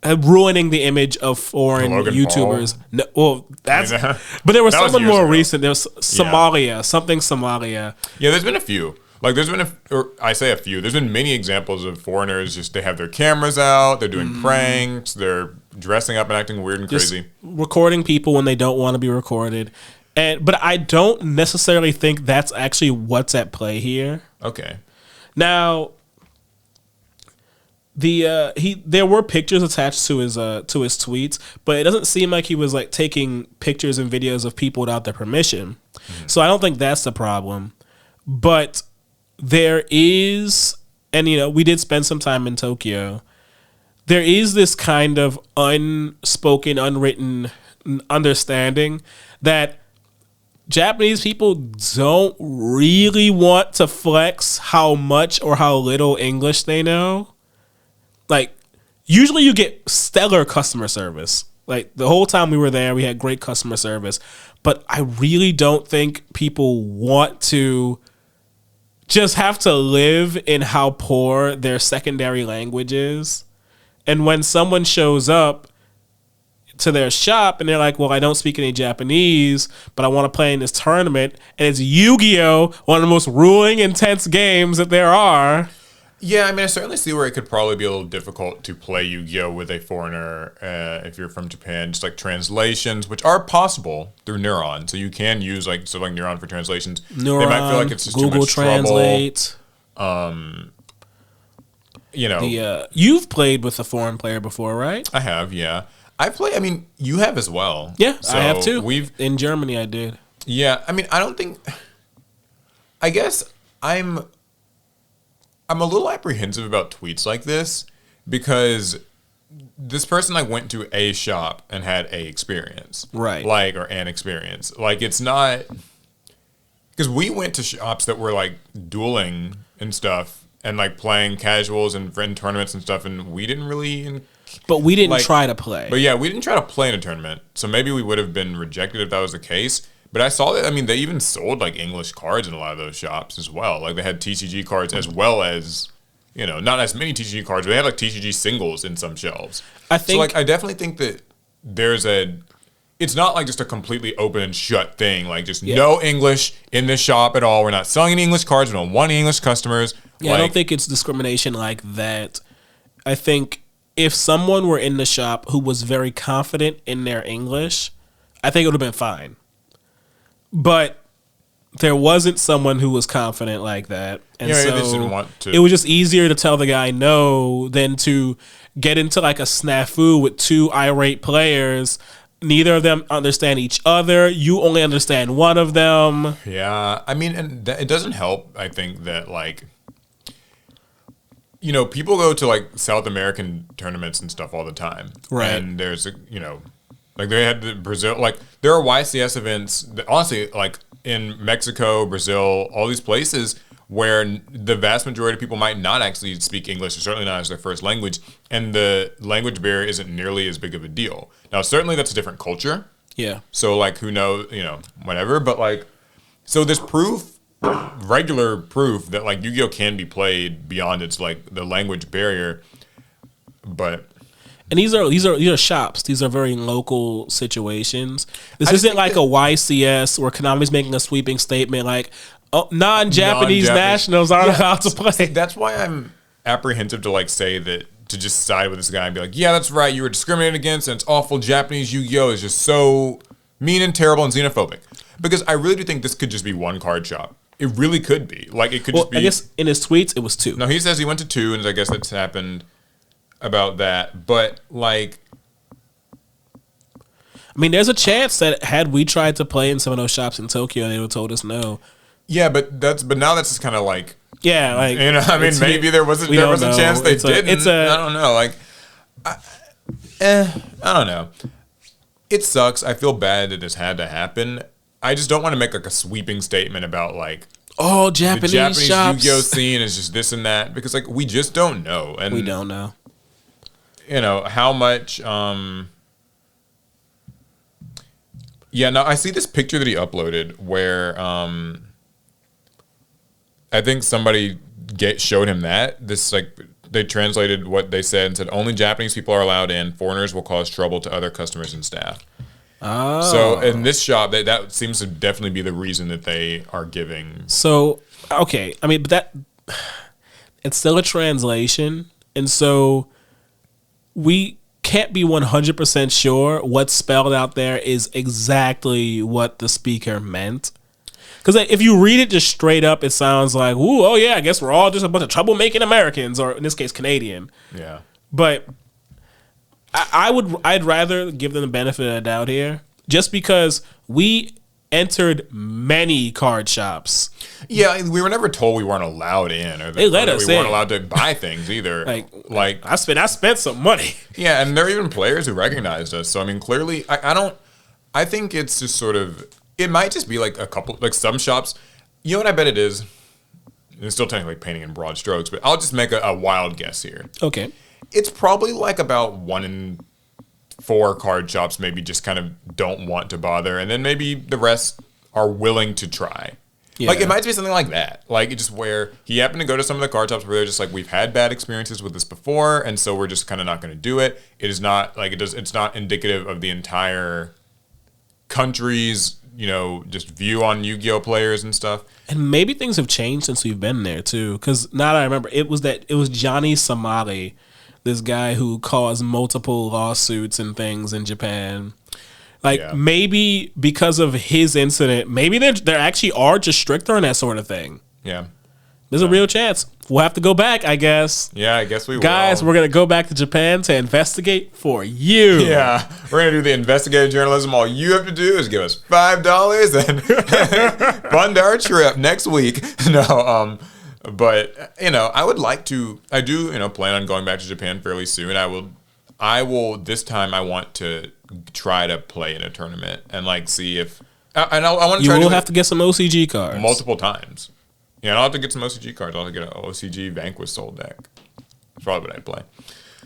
ruining the image of foreign Logan YouTubers. Paul? No, well, that's, I mean, but there was that was someone years more ago. recent. There was Somalia, something Somalia. Yeah, there's been a few. Like, there's been or I say a few. There's been many examples of foreigners just, they have their cameras out, they're doing pranks, they're dressing up and acting weird and Just crazy. recording people when they don't want to be recorded. But I don't necessarily think that's actually what's at play here. Okay. Now, there were pictures attached to his tweets, but it doesn't seem like he was like taking pictures and videos of people without their permission. So I don't think that's the problem. But there is, and you know, we did spend some time in Tokyo. There is this kind of unspoken, unwritten understanding that Japanese people don't really want to flex how much or how little English they know. Like, usually you get stellar customer service. Like, the whole time we were there, we had great customer service. But I really don't think people want to just have to live in how poor their secondary language is. And when someone shows up to their shop and they're like, well, I don't speak any Japanese, but I want to play in this tournament, and it's Yu-Gi-Oh, one of the most ruling, intense games that there are. Yeah, I mean, I certainly see where it could probably be a little difficult to play Yu-Gi-Oh with a foreigner if you're from Japan. Just like translations, which are possible through Neuron, so you can use like Neuron for translations. Neuron, they might feel like it's just Google too much Translate. Trouble. You know, You've played with a foreign player before, right? I have, yeah. I play. I mean, you have as well. Yeah, so I have too. We've in Germany, I did. Yeah, I mean, I don't think. I guess I'm a little apprehensive about tweets like this because this person like went to a shop and had a experience, right? Like, or an experience. Like, it's not because we went to shops that were like dueling and stuff and like playing casuals and friend tournaments and stuff, and we didn't really. But we didn't like, try to play. But yeah, we didn't try to play in a tournament. So maybe we would have been rejected if that was the case. But I saw that, I mean, they even sold like English cards in a lot of those shops as well. Like they had TCG cards as well as, you know, not as many TCG cards, but they had like TCG singles in some shelves. I think. So like, I definitely think that it's not like just a completely open and shut thing. Like just no English in this shop at all. We're not selling any English cards. We don't want any English customers. Yeah, like, I don't think it's discrimination like that. I think if someone were in the shop who was very confident in their English, I think it would have been fine. But there wasn't someone who was confident like that. And yeah, so they just didn't want to. It was just easier to tell the guy no than to get into like a snafu with two irate players. Neither of them understand each other. You only understand one of them. Yeah, I mean, and it doesn't help, I think, that like, you know, people go to like South American tournaments and stuff all the time. Right. And there's, you know, Like they had the Brazil, like there are YCS events that, honestly, like in Mexico, Brazil, all these places where the vast majority of people might not actually speak English, or certainly not as their first language, and the language barrier isn't nearly as big of a deal. Now, certainly that's a different culture. Yeah. So like, who knows, whatever. But like, so there's proof, regular proof that like Yu-Gi-Oh can be played beyond its like the language barrier, but. And these are shops. These are very local situations. This isn't like a YCS where Konami's making a sweeping statement like, oh, non-Japanese nationals aren't allowed to play. That's why I'm apprehensive to like say that, to just side with this guy and be like, yeah, that's right, you were discriminated against and it's awful. Japanese Yu-Gi-Oh is just so mean and terrible and xenophobic. Because I really do think this could just be one card shop. It really could be. Like it could just be. I guess in his tweets it was 2. No, he says he went to 2, and I guess that's happened about that. But like, I mean, there's a chance that had we tried to play in some of those shops in Tokyo, they would have told us no. Yeah, but now that's just kind of like, yeah, like, I mean, maybe there was a chance they didn't. I don't know. Like, I don't know. It sucks. I feel bad that this had to happen. I just don't want to make like a sweeping statement about like, oh, Japanese the Japanese shops. Yu-Gi-Oh scene is just this and that, because like we just don't know, and we don't know. How much. Yeah, no, I see this picture that he uploaded where I think somebody showed him that. This like they translated what they said and said only Japanese people are allowed in. Foreigners will cause trouble to other customers and staff. Oh. So in this shop, that seems to definitely be the reason that they are giving. So okay, I mean, but that it's still a translation, and so we can't be 100% sure what's spelled out there is exactly what the speaker meant. Because if you read it just straight up, it sounds like, ooh, oh yeah, I guess we're all just a bunch of troublemaking Americans, or in this case, Canadian. Yeah. But I'd rather give them the benefit of the doubt here, just because we entered many card shops. Yeah, we were never told we weren't allowed in, or they let us we weren't in. allowed to buy things either. like I spent some money. Yeah, and there are even players who recognized us. So I mean, clearly, I think it's just sort of. It might just be like a couple, like some shops. You know what I bet it is? It's still technically painting in broad strokes, but I'll just make a wild guess here. Okay. It's probably like about 1 in 4 card shops maybe just kind of don't want to bother, and then maybe the rest are willing to try. Yeah. Like it might be something like that. Like it just where he happened to go to some of the card shops where they're just like, we've had bad experiences with this before, and so we're just kind of not going to do it. It is not like it's not indicative of the entire country's just view on Yu-Gi-Oh players and stuff. And maybe things have changed since we've been there too. Because now that I remember, it was Johnny Somali, this guy who caused multiple lawsuits and things in Japan. Like maybe because of his incident, maybe there actually are just stricter on that sort of thing. Yeah. There's a real chance. We'll have to go back, I guess. Yeah, I guess we will. Guys, we're going to go back to Japan to investigate for you. Yeah, we're going to do the investigative journalism. All you have to do is give us $5 and fund our trip next week. No, but, I do plan on going back to Japan fairly soon. I will, this time I want to try to play in a tournament and see if, and I want to try to. You will have to get some OCG cards. Multiple times. Yeah, and I'll have to get some OCG cards. I'll have to get an OCG Vanquish Soul deck. That's probably what I'd play.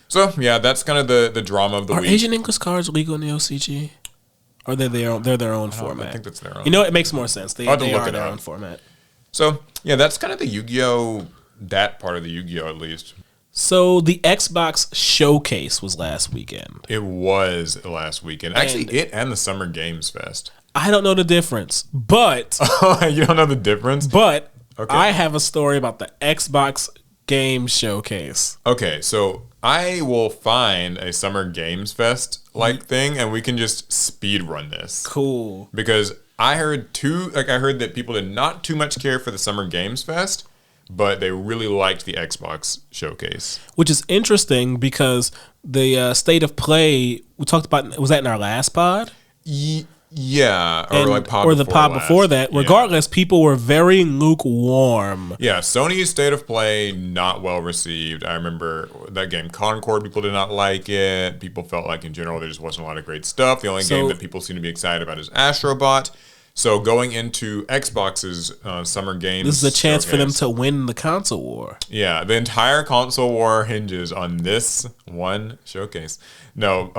So, yeah, that's kind of the drama of the week. Are Asian English cards legal in the OCG? Or they're their own format? I think that's their own. It makes more sense. They are their own format. So, yeah, that's kind of the Yu-Gi-Oh! That part of the Yu-Gi-Oh! At least. So, the Xbox Showcase was last weekend. It was last weekend. Actually, it and the Summer Games Fest. I don't know the difference, but... You don't know the difference? But... Okay. I have a story about the Xbox Game Showcase. Okay, so I will find a Summer Games Fest thing, and we can just speed run this. Cool. Because I heard that people did not too much care for the Summer Games Fest, but they really liked the Xbox Showcase. Which is interesting because the state of play we talked about, was that in our last pod? Yeah, or and like pod or the before pod before last. that. Yeah. Regardless, people were very lukewarm. Yeah, Sony's State of Play not well received. I remember that game Concord. People did not like it. People felt like in general there just wasn't a lot of great stuff. The only game that people seem to be excited about is Astrobot. So going into Xbox's Summer Games, This is a chance for them showcase. to win the console war. Yeah, the entire console war hinges on this one showcase. No,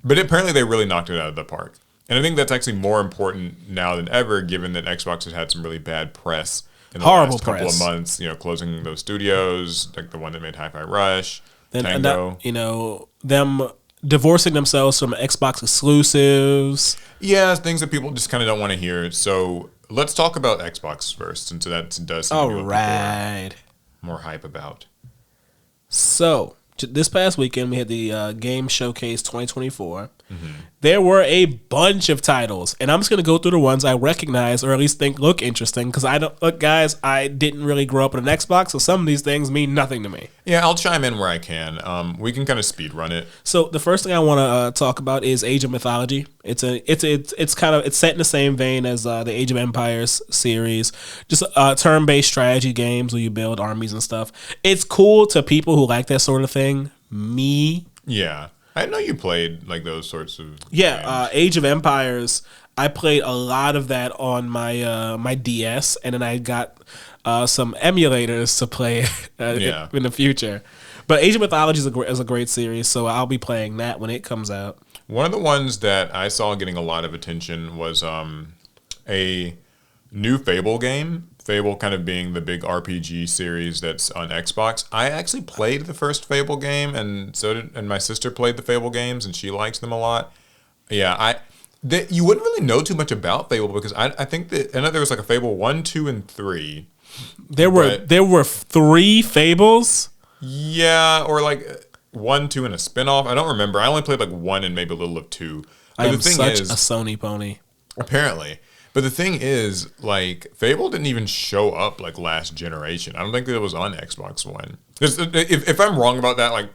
but apparently they really knocked it out of the park. And I think that's actually more important now than ever, given that Xbox has had some really bad press in the Horrible last couple of press. months. You know, closing those studios, like the one that made Hi-Fi Rush, And Tango. them divorcing themselves from Xbox exclusives. Yeah, things that people just kind of don't want to hear. So let's talk about Xbox first, since that does seem to be what people are more hype about. So this past weekend we had the Game Showcase 2024. There were a bunch of titles, and I'm just gonna go through the ones I recognize or at least think look interesting. Because I don't look, guys, I didn't really grow up with an Xbox, so some of these things mean nothing to me. Yeah, I'll chime in where I can. We can kind of speed run it. So the first thing I want to talk about is Age of Mythology. It's set in the same vein as the Age of Empires series, just turn-based strategy games where you build armies and stuff. It's cool to people who like that sort of thing. Me, Yeah. I didn't know you played like those sorts of yeah, games. Age of Empires. I played a lot of that on my my DS, and then I got some emulators to play Yeah. in the future. But Age of Mythology is a great series, so I'll be playing that when it comes out. One of the ones that I saw getting a lot of attention was a new Fable game. Fable kind of being the big RPG series that's on Xbox. I actually played the first Fable game, and and my sister played the Fable games, and she likes them a lot. Yeah, you wouldn't really know too much about Fable because I think that I know there was like a Fable 1, 2, and 3. There were 3 Fables. Yeah, or like 1, 2, and a spinoff. I don't remember. I only played like 1 and maybe a little of 2. But I am the thing such is, a Sony pony. apparently. But the thing is, like, Fable didn't even show up like last generation. I don't think that it was on Xbox One. If I'm wrong about that, like,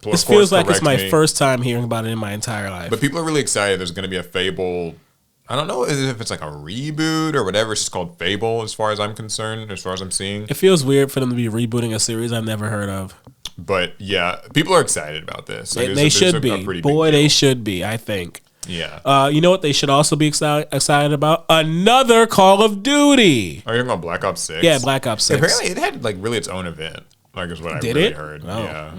This feels like it's my first time hearing about it in my entire life. But people are really excited. There's going to be a Fable. I don't know if it's like a reboot or whatever. It's just called Fable, as far as I'm concerned, as far as I'm seeing. It feels weird for them to be rebooting a series I've never heard of. But yeah, people are excited about this. Like, They should be. Boy, they should be, I think. Yeah. You know what they should also be excited about? Another Call of Duty. Are you talking about Black Ops 6? Yeah, Black Ops 6. Apparently, it had like really its own event. Like, is what I Did really it? heard. Oh. Yeah.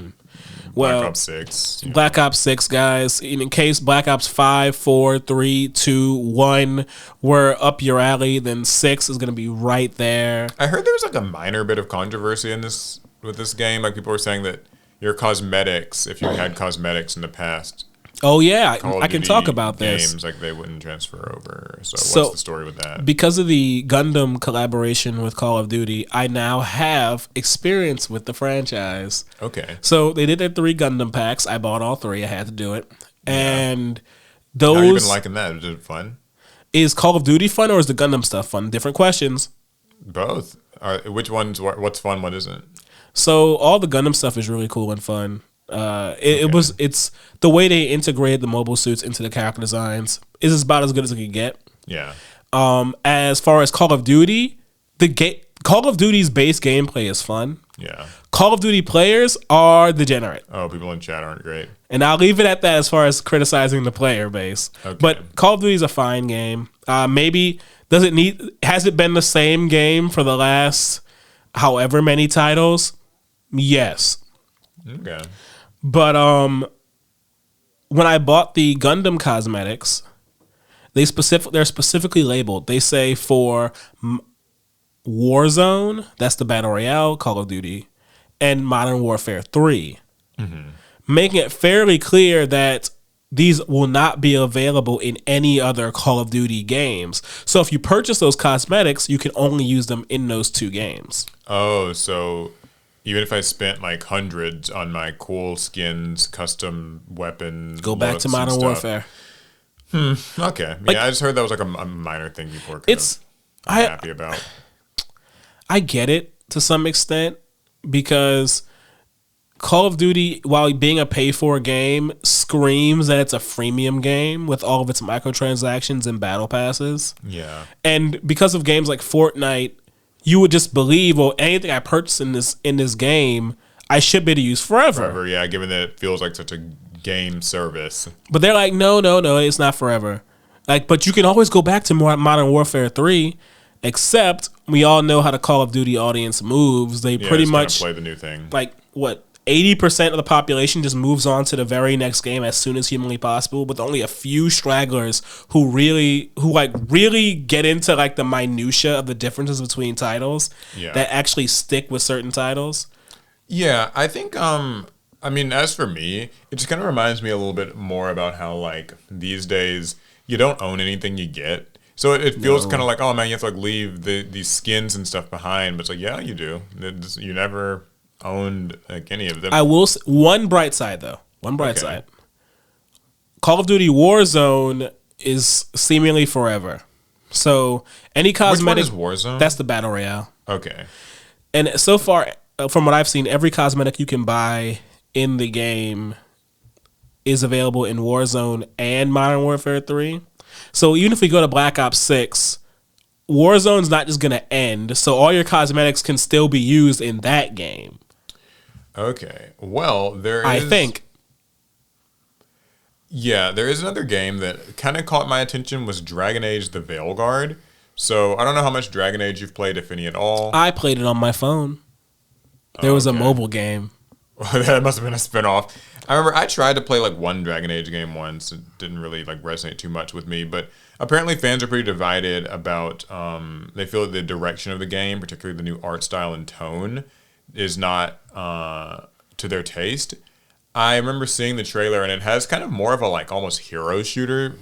Well, Black Ops 6. Black Ops 6, guys. In case Black Ops 5, 4, 3, 2, 1 were up your alley, then 6 is going to be right there. I heard there was like a minor bit of controversy in this with this game. Like, people were saying that your cosmetics, if you had cosmetics in the past, Oh, yeah. Call of I can Duty talk about this. games, like they wouldn't transfer over. So So- what's the story with that? Because of the Gundam collaboration with Call of Duty, I now have experience with the franchise. Okay. So they did their 3 Gundam packs. I bought all 3. I had to do it. And How have you been those liking that? Is it fun? is Call of Duty fun or is the Gundam stuff fun? Different questions. Both. Which one's what's fun? What isn't? So all the Gundam stuff is really cool and fun. It's the way they integrated the mobile suits into the character designs is about as good as it could get. Yeah. As far as Call of Duty, Call of Duty's base gameplay is fun. Yeah. Call of Duty players are degenerate. Oh, people in chat aren't great. And I'll leave it at that as far as criticizing the player base. Okay. But Call of Duty is a fine game. Maybe has it been the same game for the last however many titles? Yes. Okay. But when I bought the Gundam cosmetics, they're specifically labeled. They say for Warzone, that's the Battle Royale Call of Duty, and Modern Warfare 3. Making it fairly clear that these will not be available in any other Call of Duty games. So if you purchase those cosmetics, you can only use them in those 2 games. Oh, so even if I spent like hundreds on my cool skins, custom weapon, Go back to looks and Modern stuff. Warfare. Okay. Yeah, I just heard that was like a minor thing people were kind of happy about. I get it to some extent because Call of Duty, while being a pay-for game, screams that it's a freemium game with all of its microtransactions and battle passes. Yeah. And because of games like Fortnite, you would just believe, well, anything I purchase in this game, I should be able to use forever. Yeah, given that it feels like such a game service. But they're like, no, it's not forever. Like, but you can always go back to Modern Warfare 3, except we all know how the Call of Duty audience moves. They pretty much play the new thing. Like, what? 80% of the population just moves on to the very next game as soon as humanly possible, with only a few stragglers who really get into like the minutia of the differences between titles that actually stick with certain titles. Yeah, I think I mean, as for me, it just kind of reminds me a little bit more about how like these days you don't own anything you get. So it feels kind of like, oh man, you have to like leave these skins and stuff behind, but it's like, yeah, you do. You never owned like any of them. I will one bright side though. One bright side. Call of Duty Warzone is seemingly forever. So any cosmetic. Which one is Warzone? That's the battle royale. Okay. And so far, from what I've seen, every cosmetic you can buy in the game is available in Warzone and Modern Warfare 3. So even if we go to Black Ops 6, Warzone's not just going to end. So all your cosmetics can still be used in that game. Okay. Well, I think. Yeah, there is another game that kind of caught my attention was Dragon Age The Veilguard. So I don't know how much Dragon Age you've played, if any at all. I played it on my phone. There was a mobile game. That must have been a spinoff. I remember I tried to play like one Dragon Age game once. It didn't really like resonate too much with me, but apparently fans are pretty divided about they feel that the direction of the game, particularly the new art style and tone, is not to their taste. I remember seeing the trailer and it has kind of more of a like almost hero shooter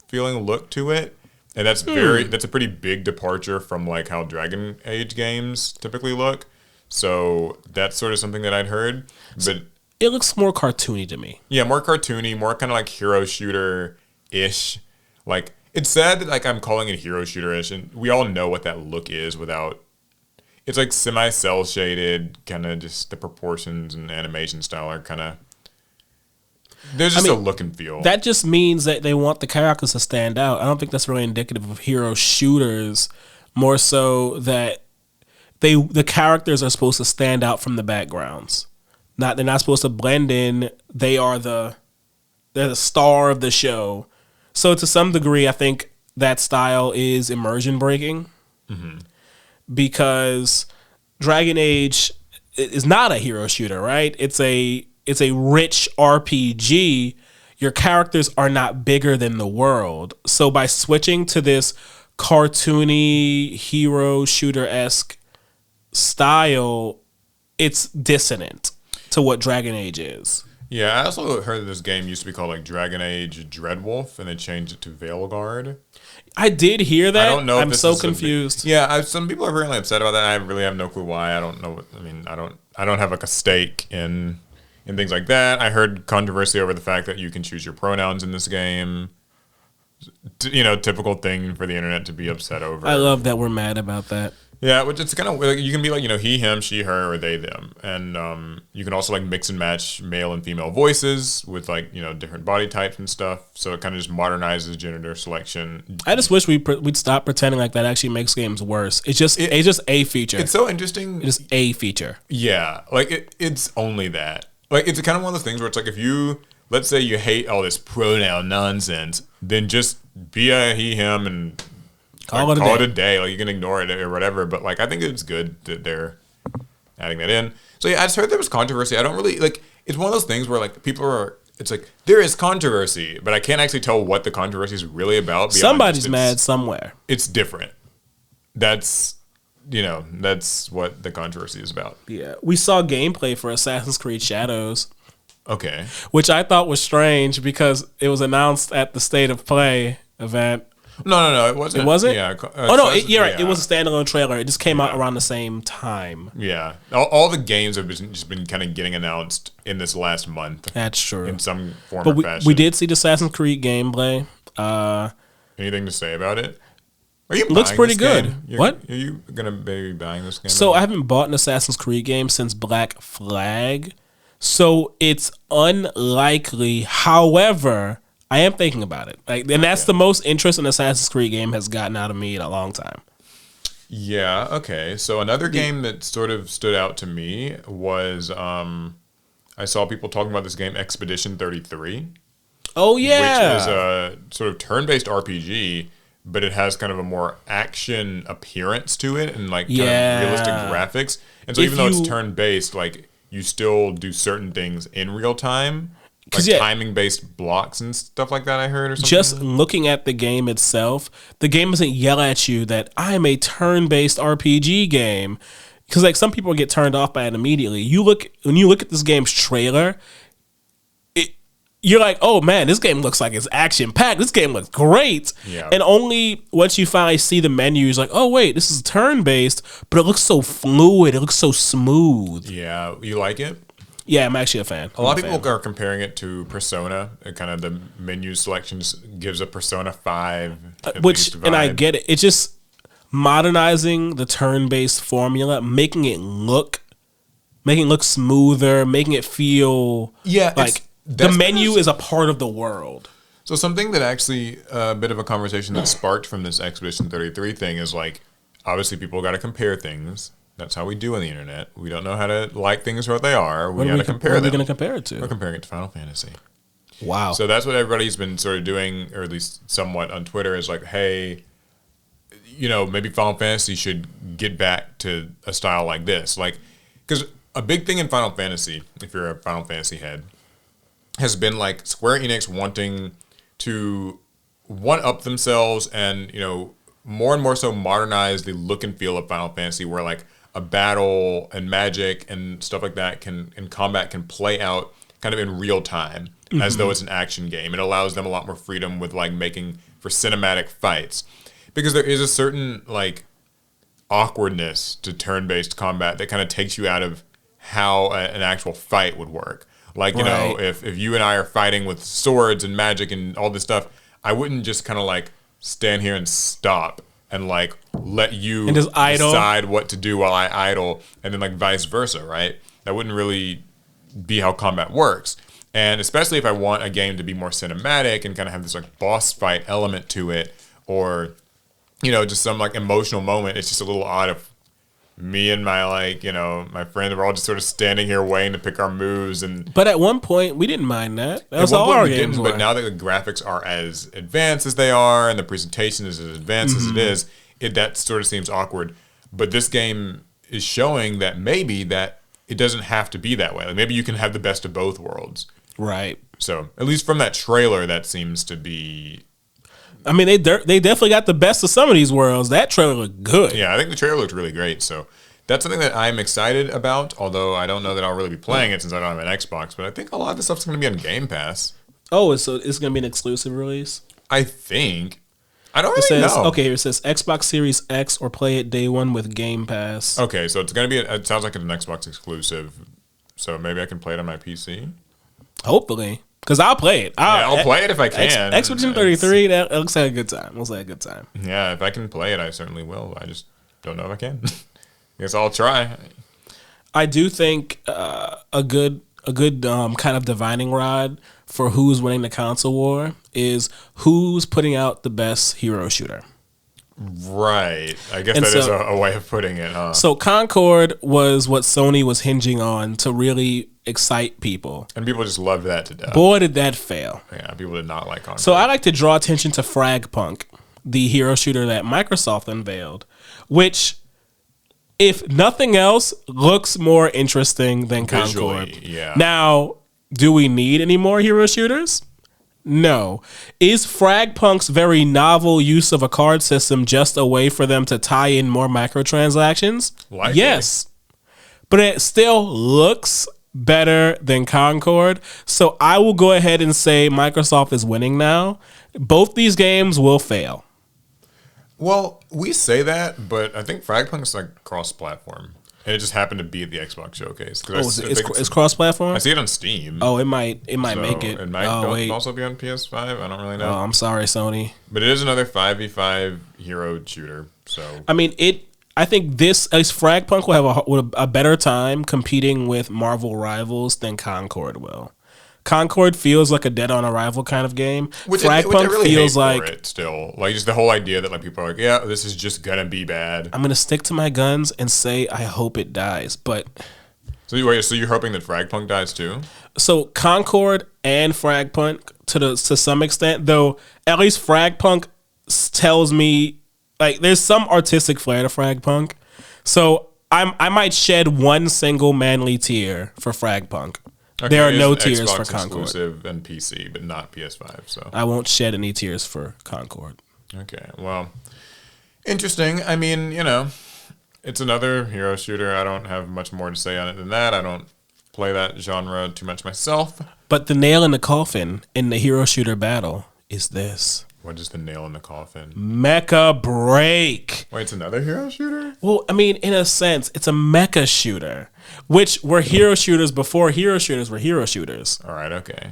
feeling look to it. And that's that's a pretty big departure from like how Dragon Age games typically look. So that's sort of something that I'd heard. But it looks more cartoony to me. Yeah, more cartoony, more kind of like hero shooter-ish. Like, it's sad that like I'm calling it hero shooter-ish, and we all know what that look is without... It's like semi-cell shaded, kind of just the proportions and animation style are kind of... There's just a look and feel. That just means that they want the characters to stand out. I don't think that's really indicative of hero shooters. More so that the characters are supposed to stand out from the backgrounds. They're not supposed to blend in. They're the star of the show. So to some degree, I think that style is immersion breaking. Mm-hmm. Because Dragon Age is not a hero shooter, right? It's a rich RPG. Your characters are not bigger than the world. So by switching to this cartoony hero shooter-esque style, it's dissonant to what Dragon Age is. Yeah, I also heard that this game used to be called like Dragon Age Dreadwolf, and they changed it to Veilguard. I did hear that. I don't know. I'm so confused. Some people are really upset about that. I really have no clue why. I don't know. I don't have like a stake in things like that. I heard controversy over the fact that you can choose your pronouns in this game. Typical thing for the internet to be upset over. I love that we're mad about that. Yeah, which it's kind of like you can be like, he, him, she, her, or they, them. And you can also like mix and match male and female voices with like, different body types and stuff. So it kind of just modernizes gender selection. I just wish we'd stop pretending like that actually makes games worse. It's just a feature. It's so interesting. It's just a feature. Yeah, like it's only that. Like it's kind of one of those things where it's like if you, let's say you hate all this pronoun nonsense, then just be a he, him, and call it a day. Like you can ignore it or whatever. But like I think it's good that they're adding that in. So yeah, I just heard there was controversy. I don't really like. It's one of those things where like people are. It's like there is controversy, but I can't actually tell what the controversy is really about. Somebody's mad somewhere. It's different. That's what the controversy is about. Yeah, we saw gameplay for Assassin's Creed Shadows. Okay. Which I thought was strange because it was announced at the State of Play event. No, it wasn't. It wasn't? Yeah. You're right. It was a standalone trailer. It just came out around the same time. Yeah. All the games have just been kind of getting announced in this last month. That's true. In some form or fashion. We did see the Assassin's Creed gameplay. Anything to say about it? Are you buying looks pretty good. What? Are you going to be buying this game? So I haven't bought an Assassin's Creed game since Black Flag. So it's unlikely. However, I am thinking about it. And that's the most interest an Assassin's Creed game has gotten out of me in a long time. Yeah, okay. So another game that sort of stood out to me was I saw people talking about this game, Expedition 33. Oh, yeah. Which is a sort of turn-based RPG, but it has kind of a more action appearance to it and like kind of realistic graphics. And so even though it's turn-based, like you still do certain things in real time. Like timing-based blocks and stuff like that, I heard, or something. Just looking at the game itself, the game doesn't yell at you that I'm a turn-based RPG game. Because like some people get turned off by it immediately. When you look at this game's trailer, you're like, oh man, this game looks like it's action-packed. This game looks great. Yeah. And only once you finally see the menus, like, oh wait, this is turn-based, but it looks so fluid. It looks so smooth. Yeah, you like it? Yeah, I'm actually a fan. A lot of people are comparing it to Persona. Kind of the menu selections gives a Persona 5 and I get it. It's just modernizing the turn-based formula, making it look smoother, making it feel like the menu is a part of the world. So something that actually a bit of a conversation that sparked from this Expedition 33 thing is like, obviously people got to compare things. That's how we do on the internet. We don't know how to like things for what they are. We got to compare them. What are we going to compare it to? We're comparing it to Final Fantasy. Wow. So that's what everybody's been sort of doing, or at least somewhat on Twitter, is like, hey, maybe Final Fantasy should get back to a style like this. Like, because a big thing in Final Fantasy, if you're a Final Fantasy head, has been like Square Enix wanting to one-up themselves and, more and more so modernize the look and feel of Final Fantasy, where like a battle and magic and stuff like that and combat can play out kind of in real time as though it's an action game. It allows them a lot more freedom with like making for cinematic fights, because there is a certain like awkwardness to turn-based combat that kind of takes you out of how an actual fight would work. Like, if you and I are fighting with swords and magic and all this stuff, I wouldn't just kind of like stand here and stop and like let you and just decide what to do while I idle, and then like vice versa, right? That wouldn't really be how combat works. And especially if I want a game to be more cinematic and kind of have this like boss fight element to it, or just some like emotional moment, it's just a little odd if me and my my friend are all just sort of standing here waiting to pick our moves. But at one point we didn't mind that. That's all our games were. But now that the graphics are as advanced as they are and the presentation is as advanced as it is, that sort of seems awkward. But this game is showing that maybe that it doesn't have to be that way. Like maybe you can have the best of both worlds. Right. So at least from that trailer, that seems to be. I mean, they definitely got the best of some of these worlds. That trailer looked good. Yeah, I think the trailer looked really great. So that's something that I'm excited about, although I don't know that I'll really be playing it since I don't have an Xbox. But I think a lot of this stuff's going to be on Game Pass. Oh, so it's going to be an exclusive release? I think. I don't really know. Okay, here it says Xbox Series X or play it day one with Game Pass. Okay, so it's going to be, it sounds like it's an Xbox exclusive. So maybe I can play it on my PC? Hopefully. Because I'll play it. I'll play it if I can. Expedition 33, that looks like a good time. Looks like a good time. Yeah, if I can play it, I certainly will. I just don't know if I can. Guess I'll try. I do think a good kind of divining rod for who's winning the console war is who's putting out the best hero shooter. Right. I guess that is a way of putting it, huh? So Concord was what Sony was hinging on to really excite people. And people just loved that to death. Boy, did that fail. Yeah, people did not like Concord. So I like to draw attention to Fragpunk, the hero shooter that Microsoft unveiled, which, if nothing else, looks more interesting than Concord. Visually, yeah. Now, do we need any more hero shooters? No. Is Fragpunk's very novel use of a card system just a way for them to tie in more microtransactions? Likely. Yes. But it still looks better than Concord. So I will go ahead and say Microsoft is winning now. Both these games will fail. Well, we say that, but I think Fragpunk's like cross-platform. And it just happened to be at the Xbox showcase. It's cross-platform? I see it on Steam. Oh, it might make it. It might also be on PS5. I don't really know. Oh, I'm sorry, Sony. But it is another 5v5 hero shooter. So I mean, I think this, at least Fragpunk will have a better time competing with Marvel Rivals than Concord will. Concord feels like a dead on arrival kind of game. Which I really feels like it still, like just the whole idea that like people are like, yeah, this is just gonna be bad. I'm gonna stick to my guns and say I hope it dies, but. So you're hoping that Fragpunk dies too? So Concord and Fragpunk to some extent, though at least Fragpunk tells me like there's some artistic flair to Fragpunk. So I might shed one single manly tear for Fragpunk. Okay, there are no tears Xbox for Concord. Exclusive and PC, but not PS5. So I won't shed any tears for Concord. Okay, well, interesting. I mean, it's another hero shooter. I don't have much more to say on it than that. I don't play that genre too much myself. But the nail in the coffin in the hero shooter battle is this. What is the nail in the coffin? Mecha Break. Wait, it's another hero shooter? Well, I mean, in a sense, it's a mecha shooter, which were hero shooters before hero shooters were hero shooters. All right, okay.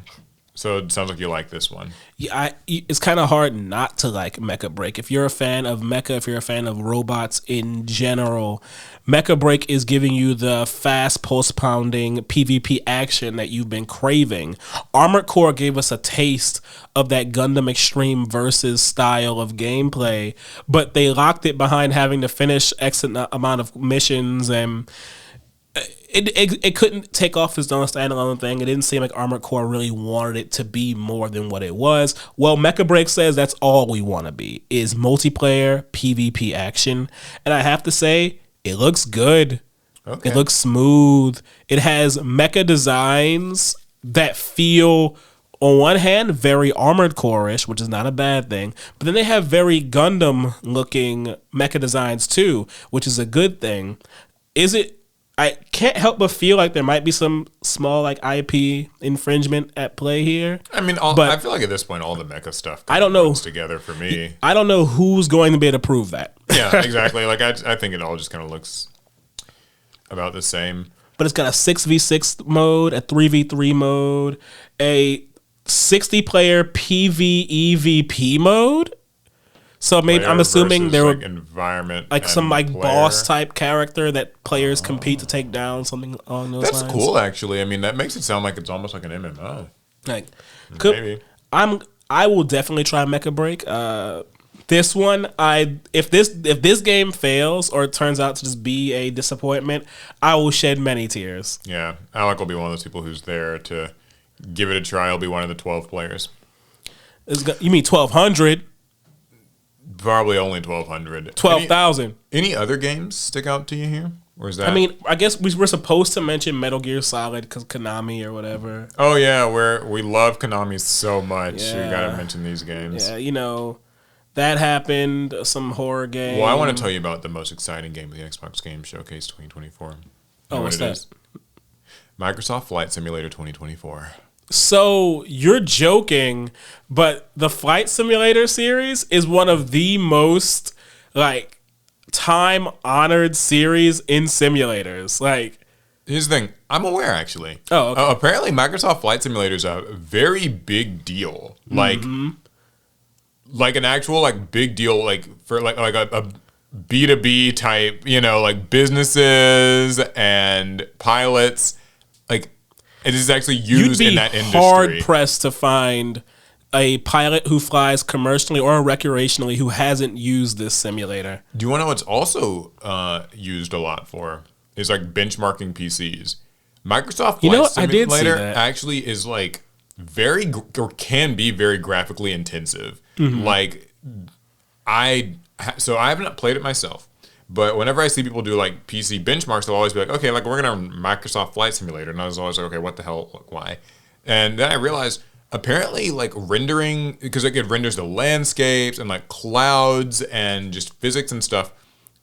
So it sounds like you like this one. Yeah, it's kind of hard not to like Mecha Break. If you're a fan of mecha, if you're a fan of robots in general, Mecha Break is giving you the fast, pulse-pounding PvP action that you've been craving. Armored Core gave us a taste of that Gundam Extreme Versus style of gameplay, but they locked it behind having to finish X amount of missions and... It couldn't take off its own standalone thing. It didn't seem like Armored Core really wanted it to be more than what it was. Well, Mecha Break says that's all we want to be, is multiplayer PvP action. And I have to say, it looks good. Okay. It looks smooth. It has mecha designs that feel, on one hand, very Armored Core-ish, which is not a bad thing. But then they have very Gundam-looking mecha designs too, which is a good thing. I can't help but feel like there might be some small like IP infringement at play here. I mean, I feel like at this point all the mecha stuff comes together for me. I don't know who's going to be able to prove that. Yeah, exactly. Like I think it all just kind of looks about the same. But it's got a 6v6 mode, a 3v3 mode, a 60-player PvEVP mode. So maybe I'm assuming there were environment, like some like boss type character that players compete to take down, something along those lines. That's cool, actually. I mean, that makes it sound like it's almost like an MMO. Like, maybe I will definitely try Mecha Break. This one, if this game fails or it turns out to just be a disappointment, I will shed many tears. Yeah, Alec will be one of those people who's there to give it a try. He'll be one of the 12 players. You mean 1,200? Probably only 1,200. 12,000. Any other games stick out to you here? Or is that? I mean, I guess we were supposed to mention Metal Gear Solid because Konami or whatever. Oh yeah, we love Konami so much. Yeah. We gotta mention these games. Yeah, that happened. Some horror game. Well, I want to tell you about the most exciting game of the Xbox Game Showcase 2024. What's that? Microsoft Flight Simulator 2024. So you're joking, but the Flight Simulator series is one of the most like time-honored series in simulators. Like, here's the thing, I'm aware actually. Oh, okay. Apparently, Microsoft Flight Simulator is a very big deal. Like, like an actual like big deal. Like for like a B2B type, like businesses and pilots, like. It is actually used in that industry. You'd be hard pressed to find a pilot who flies commercially or recreationally who hasn't used this simulator. Do you want to know what's also used a lot for? Is like benchmarking PCs. Microsoft Flight Simulator actually is like can be very graphically intensive. Mm-hmm. Like I haven't played it myself. But whenever I see people do like PC benchmarks, they'll always be like, okay, like we're going to Microsoft Flight Simulator. And I was always like, okay, what the hell? Like, why? And then I realized apparently like rendering, because like it renders the landscapes and like clouds and just physics and stuff.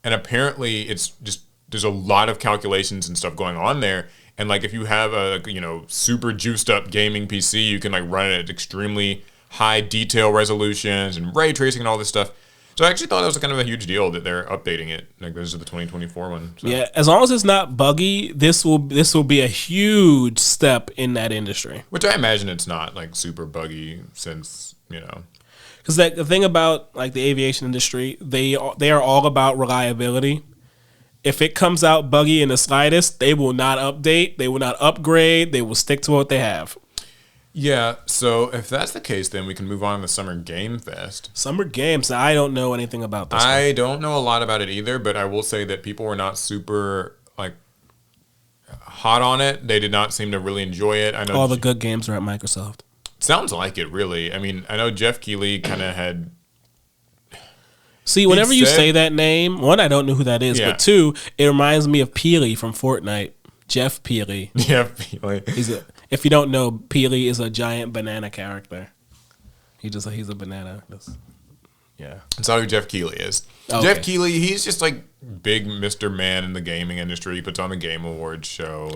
And apparently it's just, there's a lot of calculations and stuff going on there. And like if you have a, super juiced up gaming PC, you can like run it at extremely high detail resolutions and ray tracing and all this stuff. So I actually thought that was kind of a huge deal that they're updating it. Like this is the 2024 one. So. Yeah, as long as it's not buggy, this will be a huge step in that industry. Which I imagine it's not like super buggy since, Because the thing about like the aviation industry, they are all about reliability. if it comes out buggy in the slightest, they will not update. They will not upgrade. They will stick to what they have. Yeah, so if that's the case, then we can move on to the Summer Game Fest. Summer Games. I don't know anything about this. I don't know a lot about it either, but I will say that people were not super hot on it. They did not seem to really enjoy it. I know all the good games are at Microsoft. Sounds like it, really. I mean, I know Jeff Keighley kind of had. See, whenever you say that name, one, I don't know who that is, but two, it reminds me of Peely from Fortnite. Jeff Peely. Jeff Peely. If you don't know, Peely is a giant banana character. He's a banana. Yeah. That's not who Jeff Keighley is. Okay. Jeff Keighley, he's just like big Mr. Man in the gaming industry. He puts on the Game Awards show.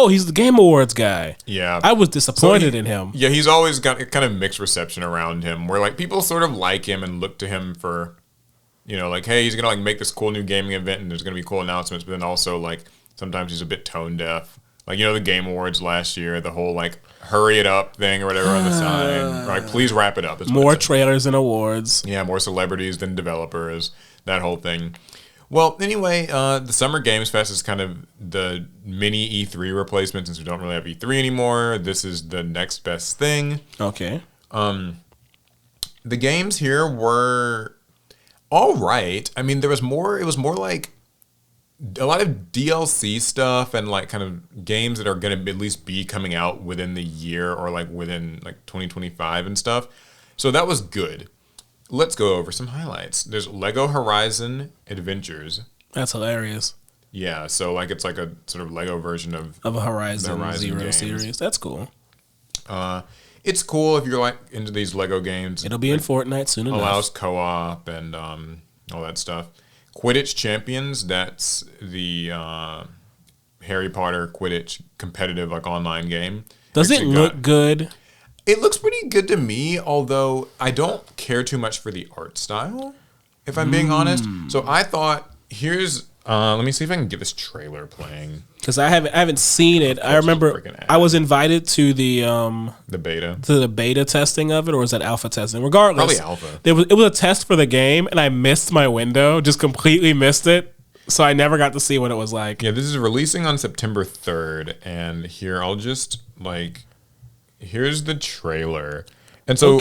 He's the Game Awards guy. Yeah. I was disappointed in him. Yeah, he's always got a kind of mixed reception around him where like people sort of like him and look to him for, like, hey, he's going to like make this cool new gaming event and there's going to be cool announcements, but then also like sometimes he's a bit tone deaf. Like, the Game Awards last year, the whole, like, hurry it up thing or whatever on the sign. Like, please wrap it up. More trailers and awards. Yeah, more celebrities than developers. That whole thing. Well, anyway, the Summer Games Fest is kind of the mini E3 replacement since we don't really have E3 anymore. This is the next best thing. Okay. The games here were all right. I mean, it was more like a lot of DLC stuff and like kind of games that are going to at least be coming out within the year or like within like 2025 and stuff. So that was good. Let's go over some highlights. There's Lego Horizon Adventures. That's hilarious. Yeah, so like it's like a sort of Lego version of a Horizon Zero games. Series. That's cool. It's cool if you're like into these Lego games. It'll be in Fortnite soon enough. Allows co-op and all that stuff. Quidditch Champions, that's the Harry Potter Quidditch competitive like online game. Does it look good? It looks pretty good to me, although I don't care too much for the art style, if I'm being honest. So I thought, let me see if I can get this trailer playing. Because I haven't seen it. I remember I was invited to the beta. To the beta testing of it, or was that alpha testing? Regardless. Probably alpha. It was a test for the game, and I missed my window. Just completely missed it. So I never got to see what it was like. Yeah, this is releasing on September 3rd. And here, I'll just, here's the trailer. And so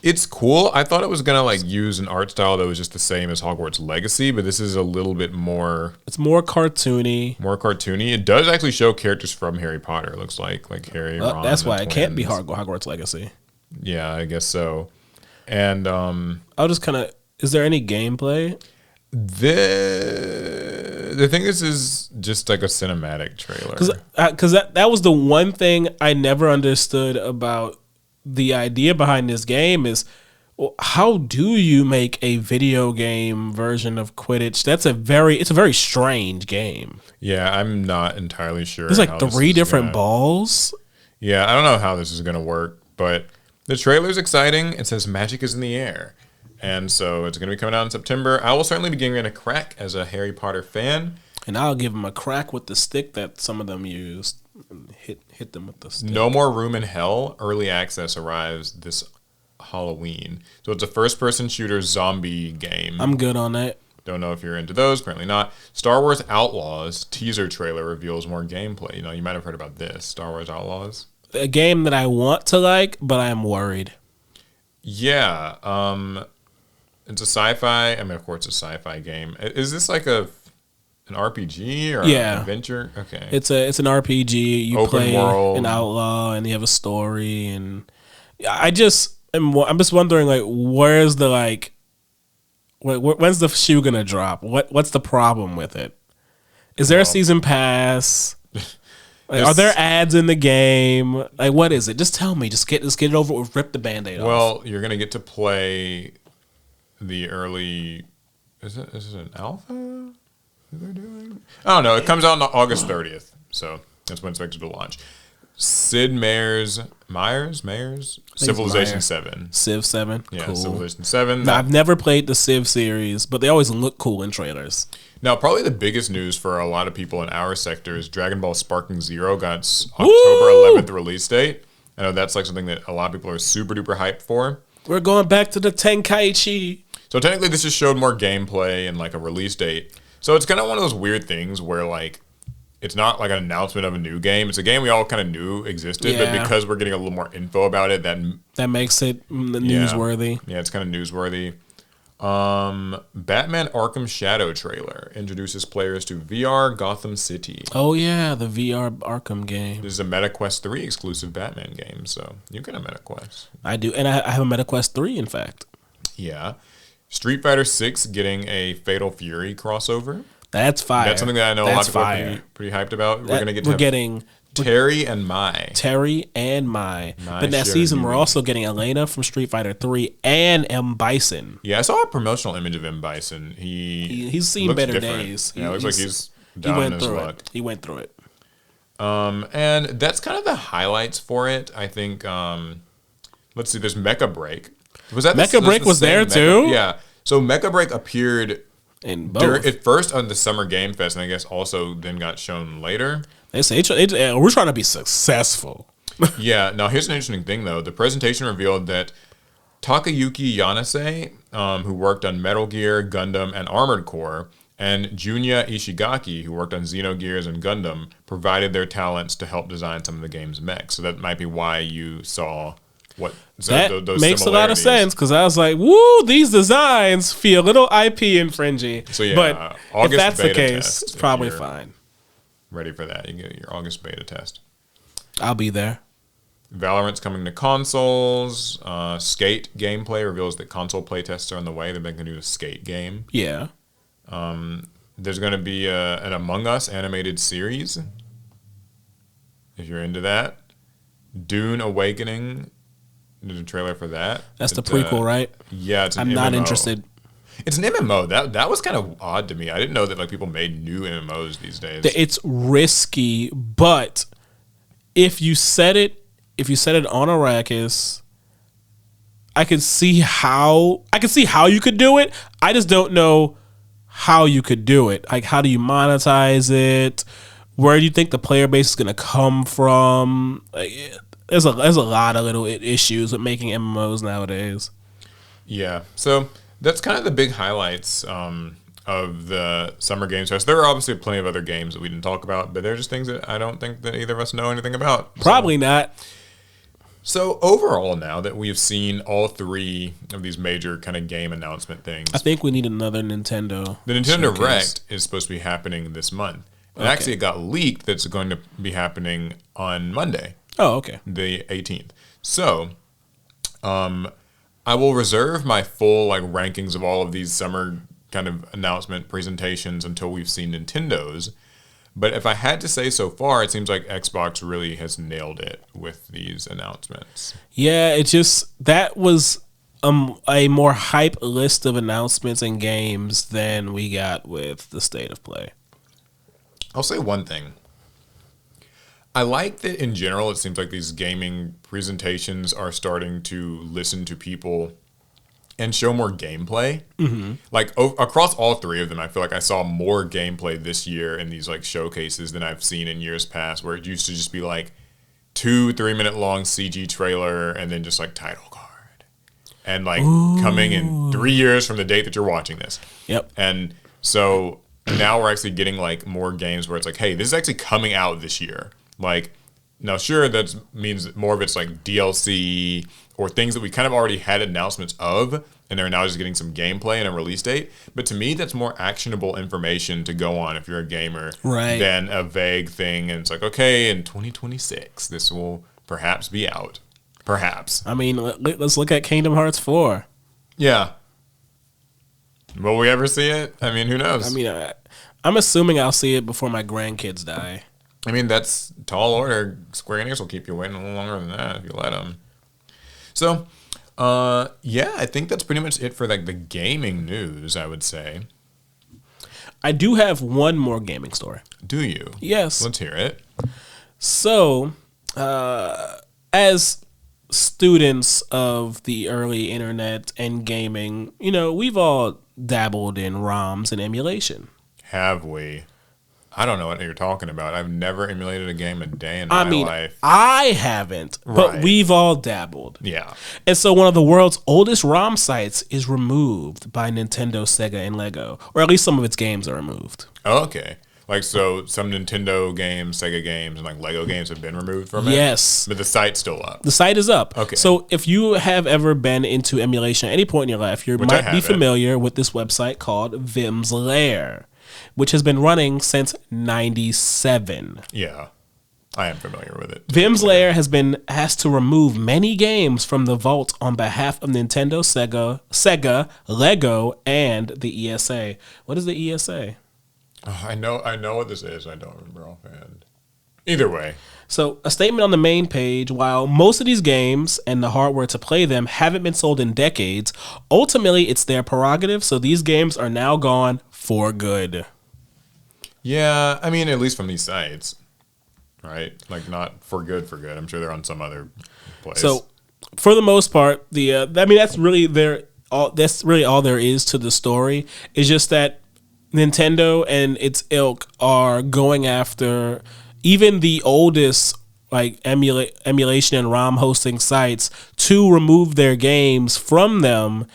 it's cool. I thought it was going to use an art style that was just the same as Hogwarts Legacy, but this is a little bit more... It's more cartoony. More cartoony. It does actually show characters from Harry Potter, it looks like Harry, Ron, that's why it can't be Hogwarts Legacy. Yeah, I guess so. And... I'll just kind of... Is there any gameplay? The thing is just like a cinematic trailer. Because that was the one thing I never understood about the idea behind this game is, well, how do you make a video game version of Quidditch? It's a very strange game. Yeah, I'm not entirely sure. There's like 3 different balls. Yeah, I don't know how this is going to work, but the trailer's exciting. It says magic is in the air. And so it's going to be coming out in September. I will certainly be giving it a crack as a Harry Potter fan. And I'll give them a crack with the stick that some of them used. Hit them with the stick. No More Room in Hell. Early access arrives this Halloween. So it's a first-person shooter zombie game. I'm good on that. Don't know if you're into those. Apparently not. Star Wars Outlaws teaser trailer reveals more gameplay. You might have heard about this. Star Wars Outlaws. A game that I want to like, but I am worried. Yeah. It's a sci-fi. I mean, of course, it's a sci-fi game. Is this like an RPG or an adventure? Okay. It's an RPG. You Open play world. An outlaw, and you have a story. And I'm just wondering, where's the when's the shoe gonna drop? What's the problem with it? Is there a season pass? Are there ads in the game? What is it? Just tell me. Just get it over with. Rip the Band-Aid off. Well, you're gonna get to play the early. Is it an alpha? They're doing? I don't know. It comes out on August 30th, so that's when it's expected to launch. Sid Meier's Civilization 7. Civ 7. Yeah, cool. Civilization 7. Now, I've never played the Civ series, but they always look cool in trailers. Now, probably the biggest news for a lot of people in our sector is Dragon Ball Sparking Zero got October 11th release date. I know that's something that a lot of people are super duper hyped for. We're going back to the Tenkaichi. So technically, this just showed more gameplay and a release date. So it's kind of one of those weird things where like it's not like an announcement of a new game. It's a game we all kind of knew existed, but because we're getting a little more info about it, that makes it newsworthy. Yeah, it's kind of newsworthy. Batman Arkham Shadow trailer introduces players to VR Gotham City. Oh yeah, the VR Arkham game. This is a MetaQuest 3 exclusive Batman game, so you get a MetaQuest. I do, and I have a MetaQuest 3, in fact. Yeah. Street Fighter 6 getting a Fatal Fury crossover. That's fire. That's something that I know a lot of people are pretty hyped about. We're getting Terry and Mai. But that season, we're also getting Elena from Street Fighter 3 and M. Bison. Yeah, I saw a promotional image of M. Bison. He's seen better days. Yeah, it looks like he's down in his luck. He went through it. And that's kind of the highlights for it. I think, let's see, there's Mecha Break. Was that Mecha Break was there too? Yeah. So Mecha Break appeared in both. At first on the Summer Game Fest, and I guess also then got shown later. They say we're trying to be successful. Yeah. Now here's an interesting thing though. The presentation revealed that Takayuki Yanase, who worked on Metal Gear, Gundam, and Armored Core, and Junya Ishigaki, who worked on Xenogears and Gundam, provided their talents to help design some of the game's mechs. So that might be why you saw those makes a lot of sense, because I was like, woo, these designs feel a little IP infringing. So yeah, but August if that's beta the case, test, it's probably fine. Ready for that. You get your August beta test. I'll be there. Valorant's coming to consoles. Skate gameplay reveals that console playtests are on the way. They're making a new Skate game. Yeah. There's going to be an Among Us animated series, if you're into that. Dune Awakening. There's a trailer for that. That's the prequel, right? Yeah, it's an I'm MMO. not interested. It's an MMO. That was kind of odd to me. I didn't know that like people made new MMOs these days. It's risky, but if you set it on Arrakis, I could see how you could do it. I just don't know how you could do it. Like, how do you monetize it? Where do you think the player base is going to come from? There's a lot of little issues with making MMOs nowadays. Yeah, so that's kind of the big highlights of the Summer Games Fest. There are obviously plenty of other games that we didn't talk about, but they're just things that I don't think that either of us know anything about. Probably not. So overall, now that we've seen all three of these major kind of game announcement things, I think we need another Nintendo. The Nintendo Direct is supposed to be happening this month. And actually, it got leaked that's going to be happening on Monday. Oh, okay. The 18th. So, I will reserve my full rankings of all of these summer kind of announcement presentations until we've seen Nintendo's. But if I had to say so far, it seems like Xbox really has nailed it with these announcements. Yeah, that was a more hype list of announcements and games than we got with the State of Play. I'll say one thing. I like that in general, it seems like these gaming presentations are starting to listen to people and show more gameplay. Mm-hmm. Across all three of them, I feel like I saw more gameplay this year in these showcases than I've seen in years past, where it used to just be 2-3 minute long CG trailer and then just title card. And coming in 3 years from the date that you're watching this. Yep. And so now we're actually getting more games where it's hey, this is actually coming out this year. Now sure, that means that more of it's DLC or things that we kind of already had announcements of, and they're now just getting some gameplay and a release date. But to me, that's more actionable information to go on if you're a gamer, right, than a vague thing. And it's okay, in 2026, this will perhaps be out. Perhaps. I mean, let's look at Kingdom Hearts 4. Yeah. Will we ever see it? I mean, who knows? I mean, I'm assuming I'll see it before my grandkids die. I mean, that's tall order. Square Enix will keep you waiting a little longer than that if you let them. So, yeah, I think that's pretty much it for the gaming news, I would say. I do have one more gaming story. Do you? Yes. Let's hear it. So, as students of the early internet and gaming, we've all dabbled in ROMs and emulation. Have we? I don't know what you're talking about. I've never emulated a game a day in I my mean, life. I haven't, but Right. we've all dabbled. Yeah. And so one of the world's oldest ROM sites is removed by Nintendo, Sega, and Lego, or at least some of its games are removed. Oh, okay. Like, so some Nintendo games, Sega games, and like Lego games have been removed from it? Yes. But the site's still up. The site is up. Okay. So if you have ever been into emulation at any point in your life, you Which I might be haven't. familiar with this website called Vim's Lair, which has been running since 97. Yeah. I am familiar with it. Vim's Lair has been asked to remove many games from the vault on behalf of Nintendo, Sega, Lego, and the ESA. What is the ESA? Oh, I know what this is. I don't remember offhand. Either way. So, a statement on the main page, while most of these games and the hardware to play them haven't been sold in decades, ultimately it's their prerogative, so these games are now gone for good. Yeah, I mean, at least from these sites, right? Like, not for good. I'm sure they're on some other place. So, for the most part, that's really all there is to the story. It's just that Nintendo and its ilk are going after even the oldest like emulation and ROM hosting sites to remove their games from them,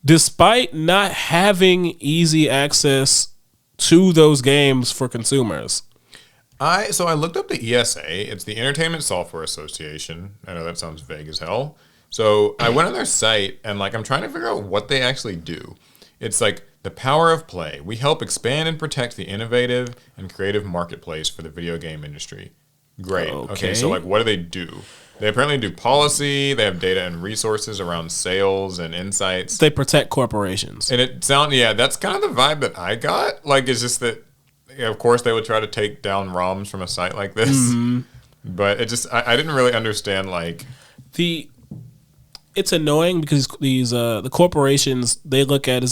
despite not having easy access to those games for consumers. I looked up the ESA. It's the Entertainment Software Association. I know that sounds vague as hell. So I went on their site and like I'm trying to figure out what they actually do. It's like the power of play. We help expand and protect the innovative and creative marketplace for the video game industry. Great. Okay, so like what do? They apparently do policy. They have data and resources around sales and insights. They protect corporations. And that's kind of the vibe that I got. Like it's just that, of course, they would try to take down ROMs from a site like this. Mm-hmm. But it just, I didn't really understand like it's annoying because these the corporations they look at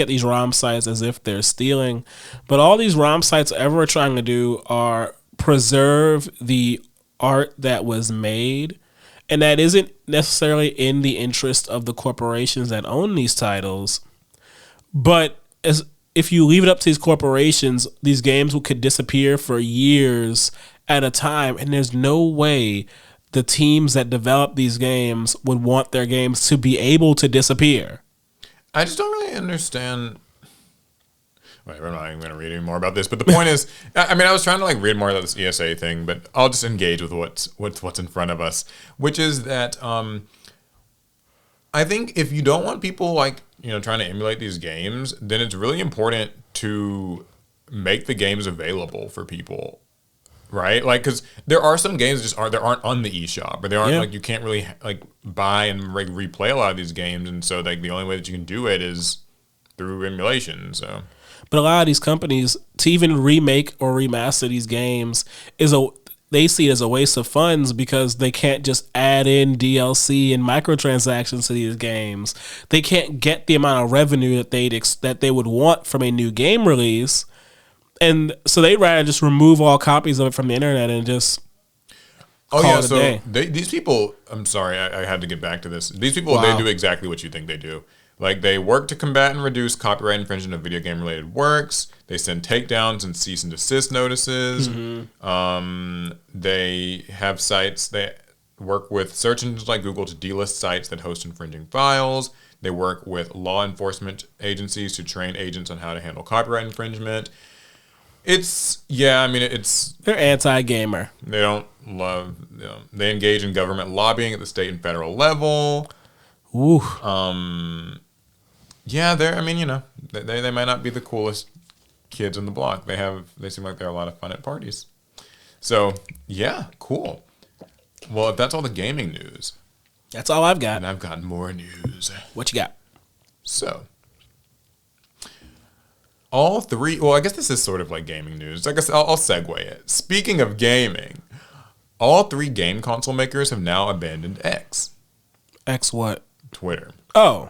these ROM sites as if they're stealing, but all these ROM sites ever are trying to do are preserve the art that was made, and that isn't necessarily in the interest of the corporations that own these titles. But if you leave it up to these corporations, these games could disappear for years at a time, and there's no way the teams that develop these games would want their games to be able to disappear. I just don't really understand. Wait, I'm not even going to read any more about this. But the point is, I mean, I was trying to like read more about this ESA thing, but I'll just engage with what's in front of us, which is that I think if you don't want people like trying to emulate these games, then it's really important to make the games available for people. Right, like because there are some games that aren't on the eShop, or they aren't like you can't really like buy and replay a lot of these games, and so like the only way that you can do it is through emulation. So, but a lot of these companies to even remake or remaster these games they see it as a waste of funds because they can't just add in DLC and microtransactions to these games. They can't get the amount of revenue that they would want from a new game release. And so they'd rather just remove all copies of it from the internet and just call it a day. These people, I'm sorry, I had to get back to this. These people, They do exactly what you think they do. Like, they work to combat and reduce copyright infringement of video game-related works. They send takedowns and cease and desist notices. Mm-hmm. They have sites. They work with search engines like Google to delist sites that host infringing files. They work with law enforcement agencies to train agents on how to handle copyright infringement. They're anti-gamer. They don't love, they engage in government lobbying at the state and federal level. Ooh. They might not be the coolest kids in the block. They seem like they're a lot of fun at parties. So, yeah, cool. Well, if that's all the gaming news. That's all I've got. And I've got more news. What you got? So, all three, well, I guess this is sort of like gaming news. I guess I'll segue it. Speaking of gaming, all three game console makers have now abandoned X. X what? Twitter. Oh.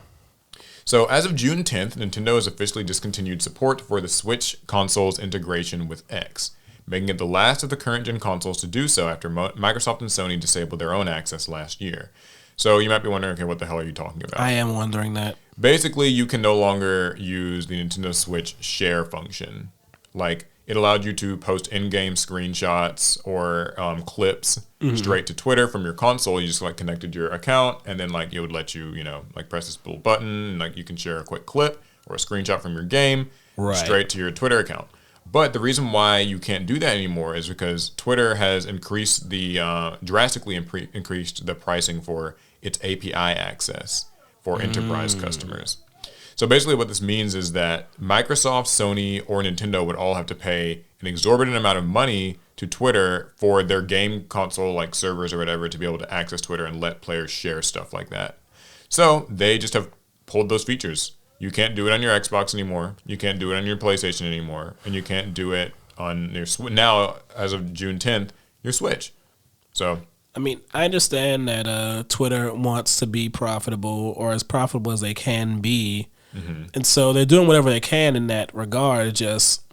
So as of June 10th, Nintendo has officially discontinued support for the Switch console's integration with X, making it the last of the current-gen consoles to do so after Microsoft and Sony disabled their own access last year. So you might be wondering, okay, what the hell are you talking about? I am wondering that. Basically, you can no longer use the Nintendo Switch share function. Like, it allowed you to post in-game screenshots or clips straight to Twitter from your console. You just like connected your account, and then like it would let you, like press this little button, and like you can share a quick clip or a screenshot from your game straight to your Twitter account. But the reason why you can't do that anymore is because Twitter has increased drastically increased the pricing for its API access for enterprise customers. So basically what this means is that Microsoft, Sony, or Nintendo would all have to pay an exorbitant amount of money to Twitter for their game console like servers or whatever to be able to access Twitter and let players share stuff like that. So they just have pulled those features. You can't do it on your Xbox anymore. You can't do it on your PlayStation anymore. And you can't do it on your now, as of June 10th, your Switch. So I mean, I understand that Twitter wants to be profitable or as profitable as they can be. And so they're doing whatever they can in that regard. Just,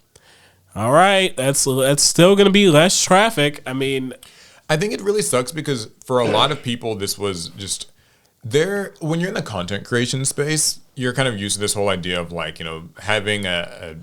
all right, that's still going to be less traffic. I mean, I think it really sucks because for a lot of people, this was just when you're in the content creation space, you're kind of used to this whole idea of like, having a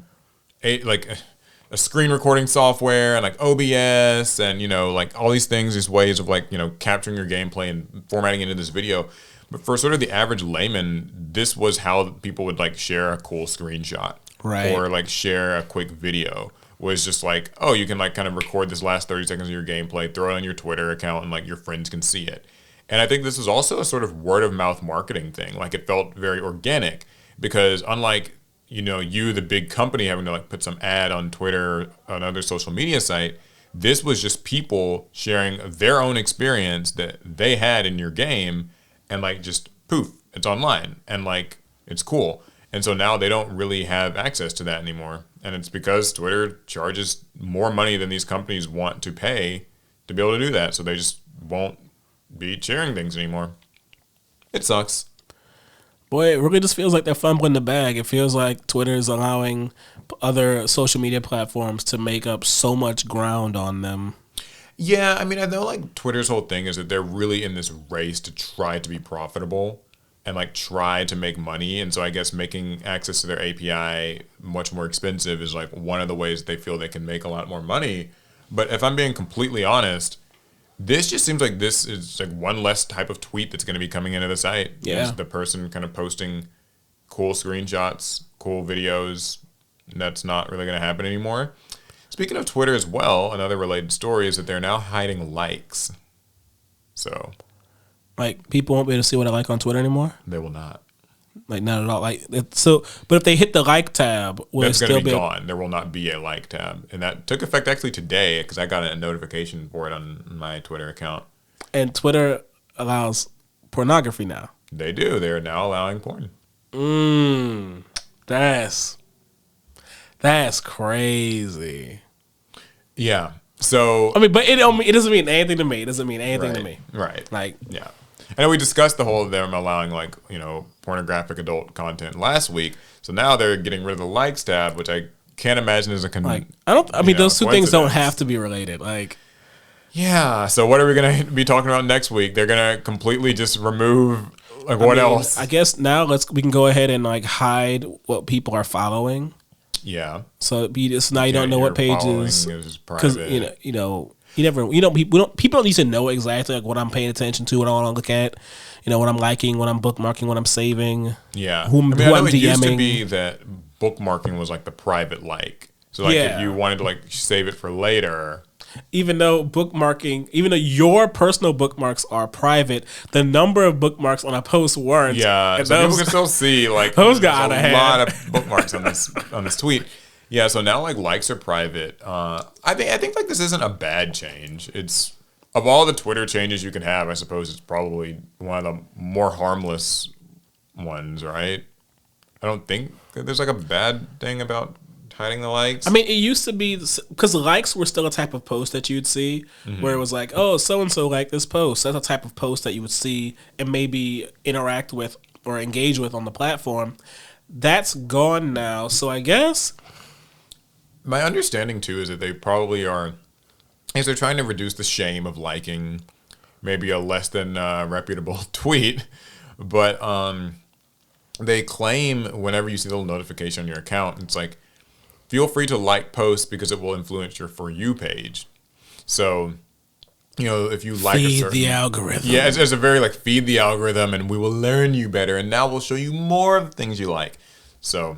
screen recording software and like OBS and, like all these things, these ways of like, capturing your gameplay and formatting it into this video. But for sort of the average layman, this was how people would like share a cool screenshot, or like share a quick video. Was just like, oh, you can like kind of record this last 30 seconds of your gameplay, throw it on your Twitter account, and like your friends can see it. And I think this is also a sort of word of mouth marketing thing. Like it felt very organic because unlike you, the big company, having to like put some ad on Twitter or another social media site, this was just people sharing their own experience that they had in your game. And like just poof, it's online and like it's cool. And so now they don't really have access to that anymore. And it's because Twitter charges more money than these companies want to pay to be able to do that. So they just won't be sharing things anymore. It sucks. Boy, it really just feels like they're fumbling the bag. It feels like Twitter is allowing other social media platforms to make up so much ground on them. Yeah, I mean, I know like Twitter's whole thing is that they're really in this race to try to be profitable and like try to make money. And so I guess making access to their API much more expensive is like one of the ways they feel they can make a lot more money. But if I'm being completely honest, this just seems like this is like one less type of tweet that's going to be coming into the site. Yeah. Is the person kind of posting cool screenshots, cool videos. That's not really going to happen anymore. Speaking of Twitter as well, another related story is that they're now hiding likes. So, like, people won't be able to see what I like on Twitter anymore? They will not. Like, not at all. Like, so, but if they hit the like tab, will that's it still be gone? There will not be a like tab. And that took effect actually today because I got a notification for it on my Twitter account. And Twitter allows pornography now. They do. They are now allowing porn. That's crazy. Yeah. So I mean, but it doesn't mean anything to me. It doesn't mean anything to me. Right. Like, yeah. And we discussed the whole of them allowing like, pornographic adult content last week. So now they're getting rid of the likes tab, which I can't imagine is those two things don't have to be related. Like, yeah. So what are we going to be talking about next week? They're going to completely just remove like what else? I guess now we can go ahead and like hide what people are following. Yeah. So now you don't know what pages because people don't need to know exactly like what I'm paying attention to, what I want to look at, what I'm liking, what I'm bookmarking, what I'm saving. Yeah. Who I'm DMing. It used to be that bookmarking was like the private like. So like if you wanted to like save it for later. Even though your personal bookmarks are private, the number of bookmarks on a post weren't. Yeah, so people can still see like those got a lot of bookmarks on this tweet. Yeah, so now like likes are private. I think like this isn't a bad change. It's of all the Twitter changes you can have, I suppose it's probably one of the more harmless ones, right? I don't think that there's like a bad thing about hiding the likes. I mean, it used to be because likes were still a type of post that you'd see where it was like, oh, so and so liked this post. That's a type of post that you would see and maybe interact with or engage with on the platform. That's gone now. So I guess my understanding too is that they probably are, is they're trying to reduce the shame of liking maybe a less than reputable tweet, but they claim whenever you see a little notification on your account, it's like feel free to like posts because it will influence your For You page. So, if you like feed the algorithm. Yeah, it's a very feed the algorithm and we will learn you better. And now we'll show you more of the things you like. So,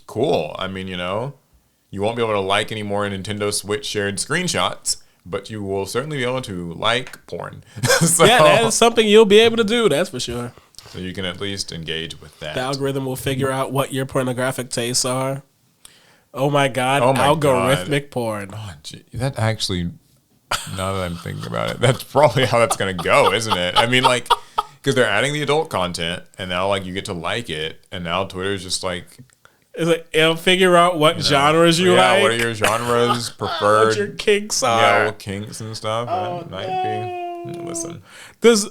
cool. I mean, you won't be able to like any more Nintendo Switch shared screenshots, but you will certainly be able to like porn. So, yeah, that is something you'll be able to do. That's for sure. So you can at least engage with that. The algorithm will figure out what your pornographic tastes are. Oh my God, algorithmic porn. Oh, gee, that actually, now that I'm thinking about it, that's probably how that's going to go, isn't it? I mean, because they're adding the adult content, and now, you get to like it, and now Twitter's just it'll figure out what genres you like. Yeah, what are your genres, preferred. What your kinks are. Yeah, well, kinks and stuff. That might be. Listen. Does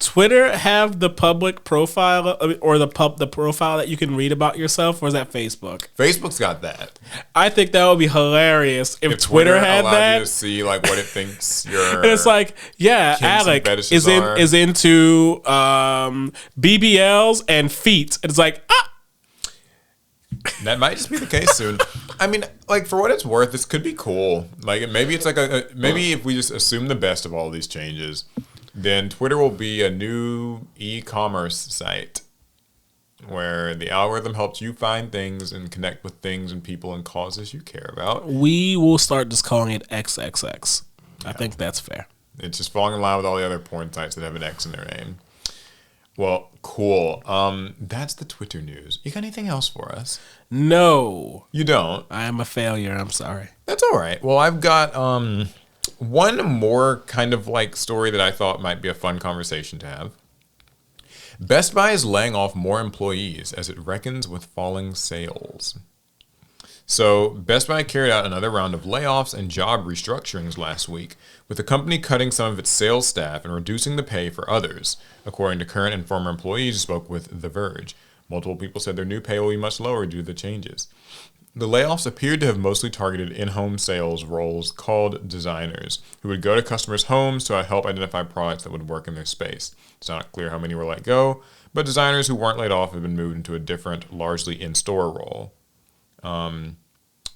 Twitter have the public profile or the profile that you can read about yourself, or is that Facebook? Facebook's got that. I think that would be hilarious if Twitter had allowed that. You to see what it thinks you're. And it's Alec is into BBLs and feet. And it's That might just be the case soon. I mean, for what it's worth, this could be cool. Maybe it's maybe if we just assume the best of all these changes, then Twitter will be a new e-commerce site where the algorithm helps you find things and connect with things and people and causes you care about. We will start just calling it XXX. I think that's fair. It's just falling in line with all the other porn sites that have an X in their name. Well, cool. That's the Twitter news. You got anything else for us? No. You don't? I am a failure. I'm sorry. That's all right. Well, I've got one more kind of story that I thought might be a fun conversation to have. Best Buy is laying off more employees as it reckons with falling sales. So Best Buy carried out another round of layoffs and job restructurings last week, with the company cutting some of its sales staff and reducing the pay for others, according to current and former employees who spoke with The Verge. Multiple people said their new pay will be much lower due to the changes. The layoffs appeared to have mostly targeted in-home sales roles called designers, who would go to customers' homes to help identify products that would work in their space. It's not clear how many were let go, but designers who weren't laid off have been moved into a different, largely in-store role.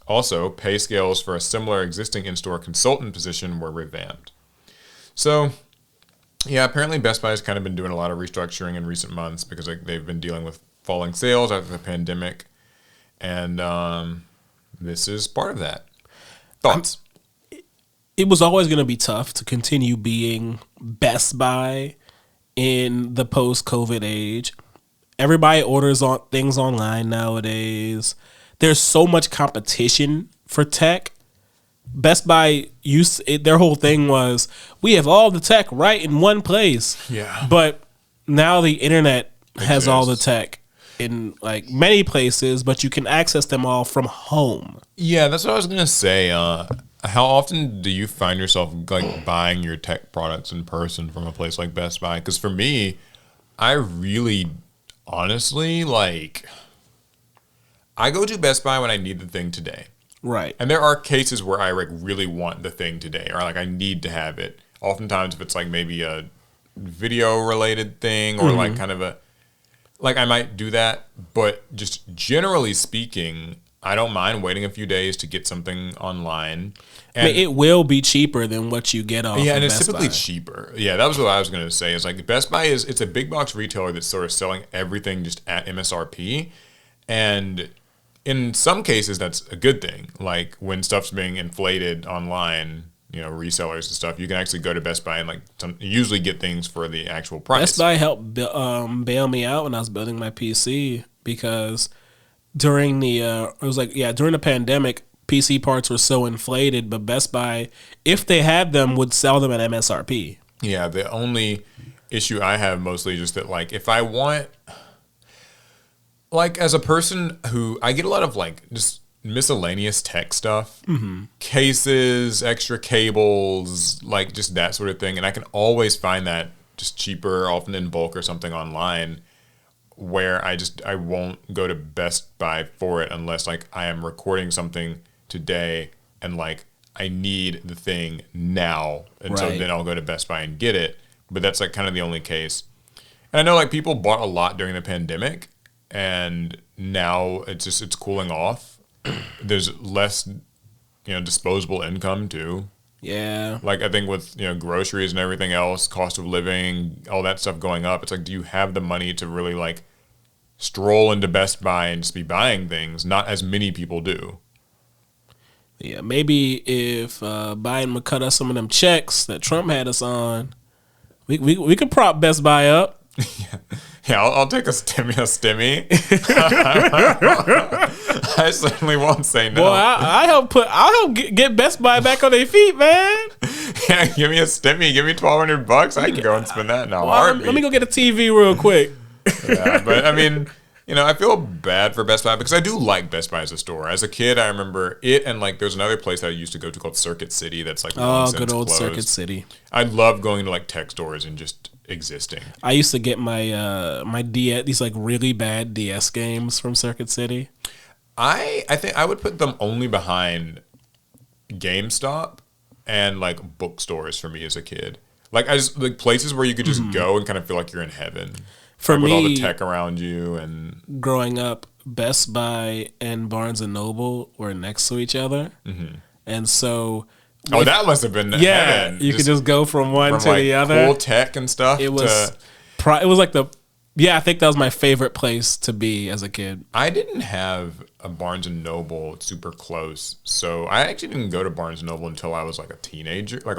Also, pay scales for a similar existing in-store consultant position were revamped. So, yeah, apparently Best Buy has kind of been doing a lot of restructuring in recent months because they've been dealing with falling sales after the pandemic. And this is part of that. Thoughts? It was always going to be tough to continue being Best Buy in the post-COVID age. Everybody orders things online nowadays. There's so much competition for tech. Best Buy their whole thing was, we have all the tech right in one place. Yeah. But now the internet has all the tech in many places, but you can access them all from home. Yeah, that's what I was gonna say. How often do you find yourself buying your tech products in person from a place like Best Buy? Because for me, I really, honestly, I go to Best Buy when I need the thing today. Right. And there are cases where I really want the thing today, or I need to have it. Oftentimes, if it's maybe a video related thing, or kind of a I might do that. But just generally speaking, I don't mind waiting a few days to get something online. And it will be cheaper than what you get off. Yeah, and it's Best typically Buy. cheaper. Yeah, that was what I was going to say. Is Best Buy it's a big box retailer that's sort of selling everything just at MSRP, and in some cases that's a good thing. When stuff's being inflated online, resellers and stuff, you can actually go to Best Buy and usually get things for the actual price. Best Buy helped bail me out when I was building my PC because during the pandemic, PC parts were so inflated, but Best Buy, if they had them, would sell them at MSRP. Yeah, the only issue I have mostly just that if I want, as a person who I get a lot of just miscellaneous tech stuff, cases, extra cables, just that sort of thing, and I can always find that just cheaper, often in bulk or something online, where I won't go to Best Buy for it unless I am recording something today and I need the thing now, and so then I'll go to Best Buy and get it. But that's kind of the only case. And I know people bought a lot during the pandemic, and now it's cooling off. There's less, disposable income too. Yeah. Like I think with groceries and everything else, cost of living, all that stuff going up. It's like, do you have the money to really like stroll into Best Buy and just be buying things? Not as many people do. Yeah, maybe if Biden would cut us some of them checks that Trump had us on, we could prop Best Buy up. Yeah, I'll take a stimmy. I certainly won't say no. Boy, I'll help get Best Buy back on their feet, man. Yeah, give me a stimmy, give me $1,200. I can go and spend that in a heartbeat. Let me go get a TV real quick. Yeah, but I mean, I feel bad for Best Buy because I do like Best Buy as a store. As a kid, I remember it, and like there's another place that I used to go to called Circuit City. That's like good old closed. Circuit City. I love going to like tech stores and just existing. I used to get my my DS, these like really bad DS games from Circuit City. I think I would put them only behind GameStop and like bookstores for me as a kid. Like I just like places where you could just go and kind of feel like you're in heaven. For like, me, with all the tech around you and growing up, Best Buy and Barnes and Noble were next to each other, and so that must have been heaven. You could just go from one to the other. Cool tech and stuff. It was like I think that was my favorite place to be as a kid. I didn't have a Barnes and Noble super close, so I actually didn't go to Barnes and Noble until I was like a teenager, like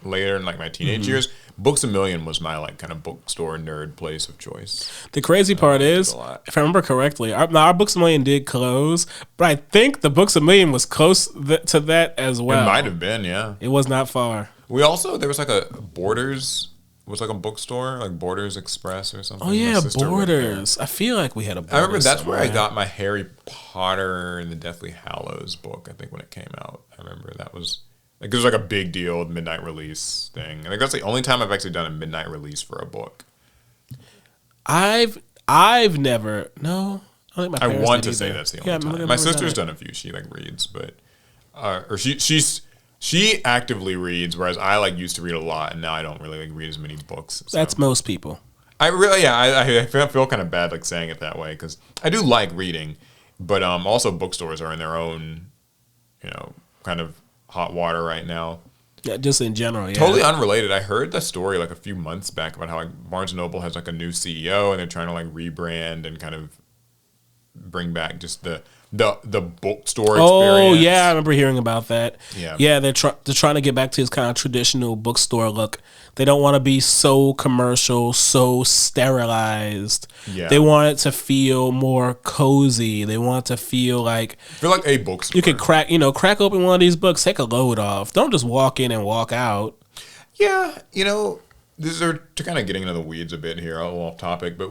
later in like my teenage years. Books A Million was my like kind of bookstore nerd place of choice. The crazy part is, if I remember correctly, our Books A Million did close, but I think the Books A Million was close to that as well. It might have been, yeah. It was not far. There was like a Borders. It was like a bookstore, like Borders Express or something. Oh yeah, Borders. I feel like we had a Borders. I remember that's somewhere. where I got my Harry Potter and the Deathly Hallows book, I think, when it came out. I remember that was like it was like a big deal, midnight release thing. I think that's the only time I've actually done a midnight release for a book. I've never I think my parents want to did say either. that's the only time. My sister's done a few. She like reads, but she actively reads, whereas I like used to read a lot, and now I don't really like read as many books. So. That's most people. I really, I feel kind of bad like saying it that way because I do like reading, but also bookstores are in their own, kind of hot water right now. Yeah, just in general. Yeah. Totally unrelated. I heard the story like a few months back about how like Barnes and Noble has like a new CEO and they're trying to like rebrand and kind of bring back just the bookstore experience. Oh yeah, I remember hearing about that. Yeah, they're trying to get back to his kind of traditional bookstore look. They don't want to be so commercial, so sterilized. Yeah, they want it to feel more cozy. They want it to feel like a bookstore. You can crack open one of these books, take a load off. Don't just walk in and walk out. Yeah, this is to kind of getting into the weeds a bit here, a little off topic, but.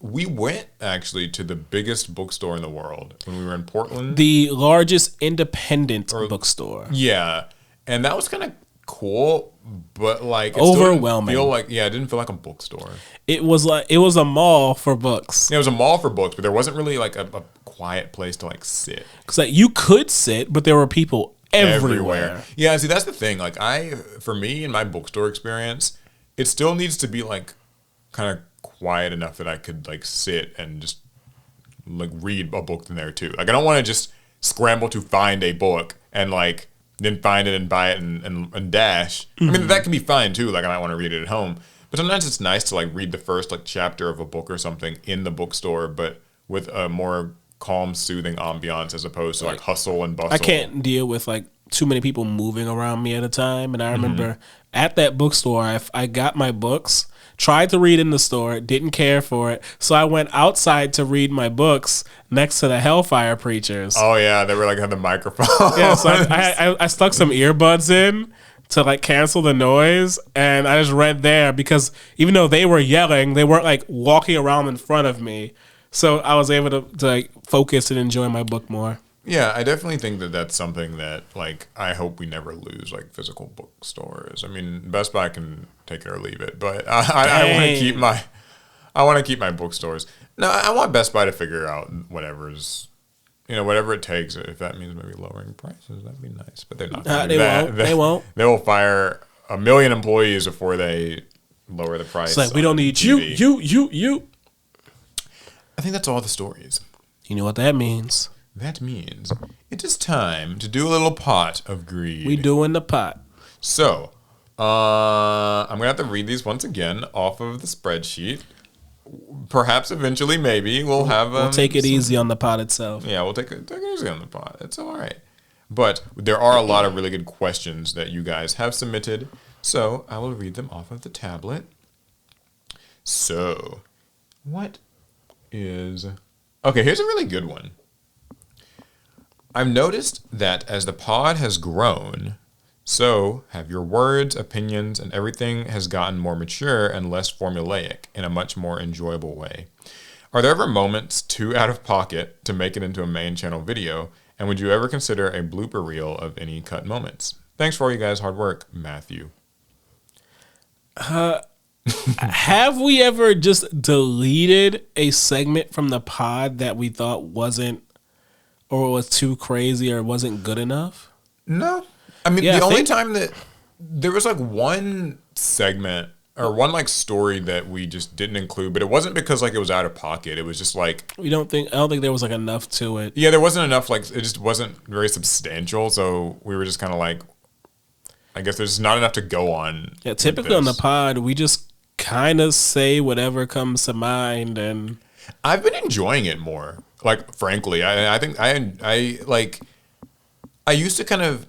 We went actually to the biggest bookstore in the world when we were in Portland. The largest independent bookstore. Yeah, and that was kind of cool, but like overwhelming. It didn't feel like a bookstore. It was a mall for books. Yeah, it was a mall for books, but there wasn't really like a quiet place to like sit. Because like you could sit, but there were people everywhere. Yeah, see that's the thing. Like for me in my bookstore experience, it still needs to be like kind of quiet enough that I could like sit and just like read a book in there too. Like I don't want to just scramble to find a book and like then find it and buy it and dash. I mean that can be fine too. Like I might want to read it at home, but sometimes it's nice to like read the first like chapter of a book or something in the bookstore, but with a more calm, soothing ambiance as opposed to like hustle and bustle. I can't deal with like too many people moving around me at a time. And I remember at that bookstore, I got my books. Tried to read in the store, didn't care for it, so I went outside to read my books next to the Hellfire Preachers. Oh yeah, they were like on the microphone. Yeah, so I stuck some earbuds in to like cancel the noise, and I just read there because even though they were yelling, they weren't like walking around in front of me, so I was able to like focus and enjoy my book more. Yeah, I definitely think that's something that, like, I hope we never lose, like, physical bookstores. I mean, Best Buy can take it or leave it, but I want to keep my bookstores. No, I want Best Buy to figure out whatever it takes. If that means maybe lowering prices, that'd be nice. But they're not. They won't. They will fire 1 million employees before they lower the price. It's like we don't need TV. you. I think that's all the stories. You know what that means. That means it is time to do a little pot of greed. We doing the pot. So, I'm going to have to read these once again off of the spreadsheet. Perhaps eventually, maybe, we'll have... we'll take it easy on the pot itself. Yeah, we'll take it easy on the pot. It's all right. But there are a lot of really good questions that you guys have submitted, so I will read them off of the tablet. So, what is... Okay, here's a really good one. I've noticed that as the pod has grown, so have your words, opinions, and everything has gotten more mature and less formulaic in a much more enjoyable way. Are there ever moments too out of pocket to make it into a main channel video? And would you ever consider a blooper reel of any cut moments? Thanks for all you guys' hard work, Matthew. Have we ever just deleted a segment from the pod that we thought wasn't or was too crazy or wasn't good enough? No. I mean, the only time that there was like one segment or one like story that we just didn't include, but it wasn't because like it was out of pocket. It was just like I don't think there was like enough to it. Yeah, there wasn't enough. Like it just wasn't very substantial. So we were just kind of like, I guess there's not enough to go on. Yeah, typically on the pod we just kind of say whatever comes to mind, and I've been enjoying it more. Like frankly, I think I like I used to kind of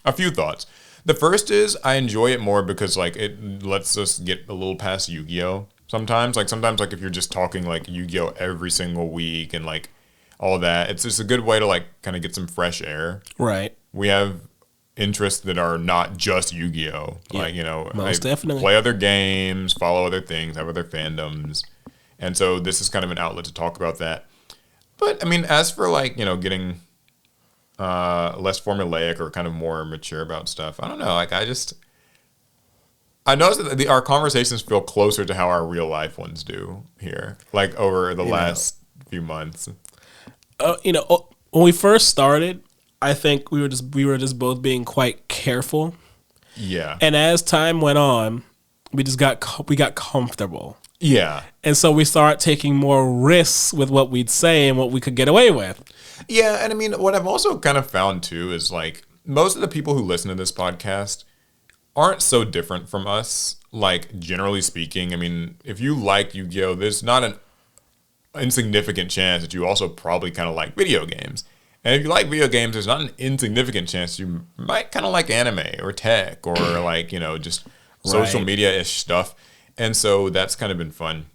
a few thoughts. The first is I enjoy it more because like it lets us get a little past Yugioh sometimes. Like sometimes like if you're just talking like Yugioh every single week and like all that, it's just a good way to like kind of get some fresh air. Right. We have interests that are not just Yugioh. Yeah, like, you know, most definitely. Play other games, follow other things, have other fandoms. And so this is kind of an outlet to talk about that. But I mean, as for like, you know, getting less formulaic or kind of more mature about stuff. I don't know. Like I noticed that our conversations feel closer to how our real life ones do here. Like over the last few months. You know, when we first started, I think we were just both being quite careful. Yeah. And as time went on, we got comfortable. Yeah. And so we started taking more risks with what we'd say and what we could get away with. Yeah, and I mean, what I've also kind of found too is like most of the people who listen to this podcast aren't so different from us, like generally speaking. I mean, if you like Yu-Gi-Oh, there's not an insignificant chance that you also probably kind of like video games. And if you like video games, there's not an insignificant chance you might kind of like anime or tech or like, you know, just social media-ish stuff. And so that's kind of been fun.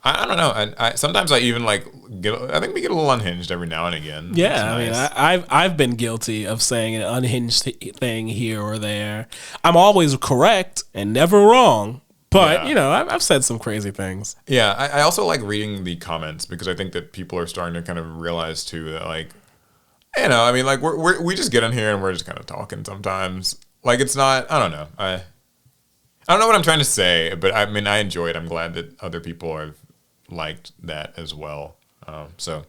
I don't know. I sometimes I even like I think we get a little unhinged every now and again. Yeah, nice. I mean, I've been guilty of saying an unhinged thing here or there. I'm always correct and never wrong, but you know, I've said some crazy things. Yeah, I also like reading the comments because I think that people are starting to kind of realize too that like, you know, I mean, like we just get in here and we're just kind of talking sometimes. Like it's not. I don't know. I don't know what I'm trying to say, but I mean, I enjoy it. I'm glad that other people have liked that as well. So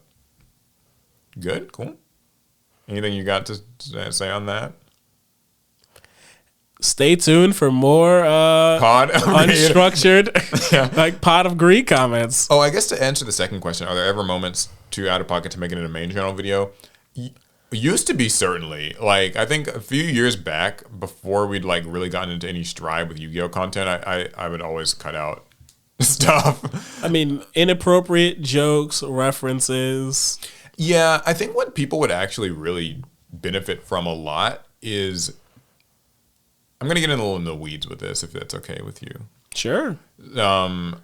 good, cool. Anything you got to say on that? Stay tuned for more pod unstructured like pot of greed comments. Oh, I guess to answer the second question, are there ever moments too out of pocket to make it in a main channel video? Used to be, certainly. Like I think a few years back, before we'd like really gotten into any stride with Yu-Gi-Oh content, I would always cut out stuff. I mean, inappropriate jokes, references. Yeah, I think what people would actually really benefit from a lot is, I'm gonna get in a little in the weeds with this, if that's okay with you. Sure. I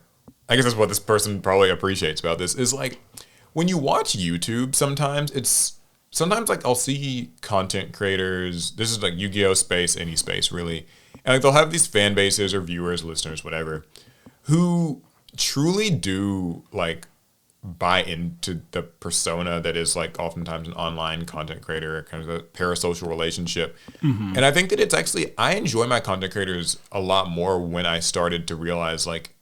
guess that's what this person probably appreciates about this is like when you watch YouTube, sometimes like I'll see content creators, this is like Yu-Gi-Oh space, any space really, and like they'll have these fan bases or viewers, listeners, whatever, who truly do like buy into the persona that is like oftentimes an online content creator, kind of a parasocial relationship. Mm-hmm. And I think that it's actually, I enjoy my content creators a lot more when I started to realize like,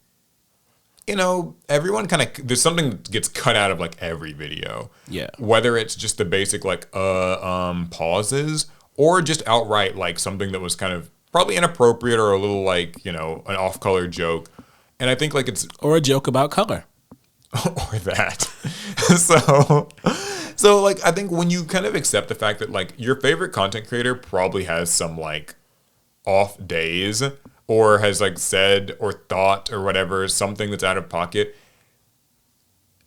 you know, everyone kind of, there's something that gets cut out of like every video. Yeah. Whether it's just the basic like pauses or just outright like something that was kind of probably inappropriate or a little like, you know, an off-color joke. And I think like it's... Or a joke about color. or that. So like I think when you kind of accept the fact that like your favorite content creator probably has some like off days or has like said or thought or whatever something that's out of pocket,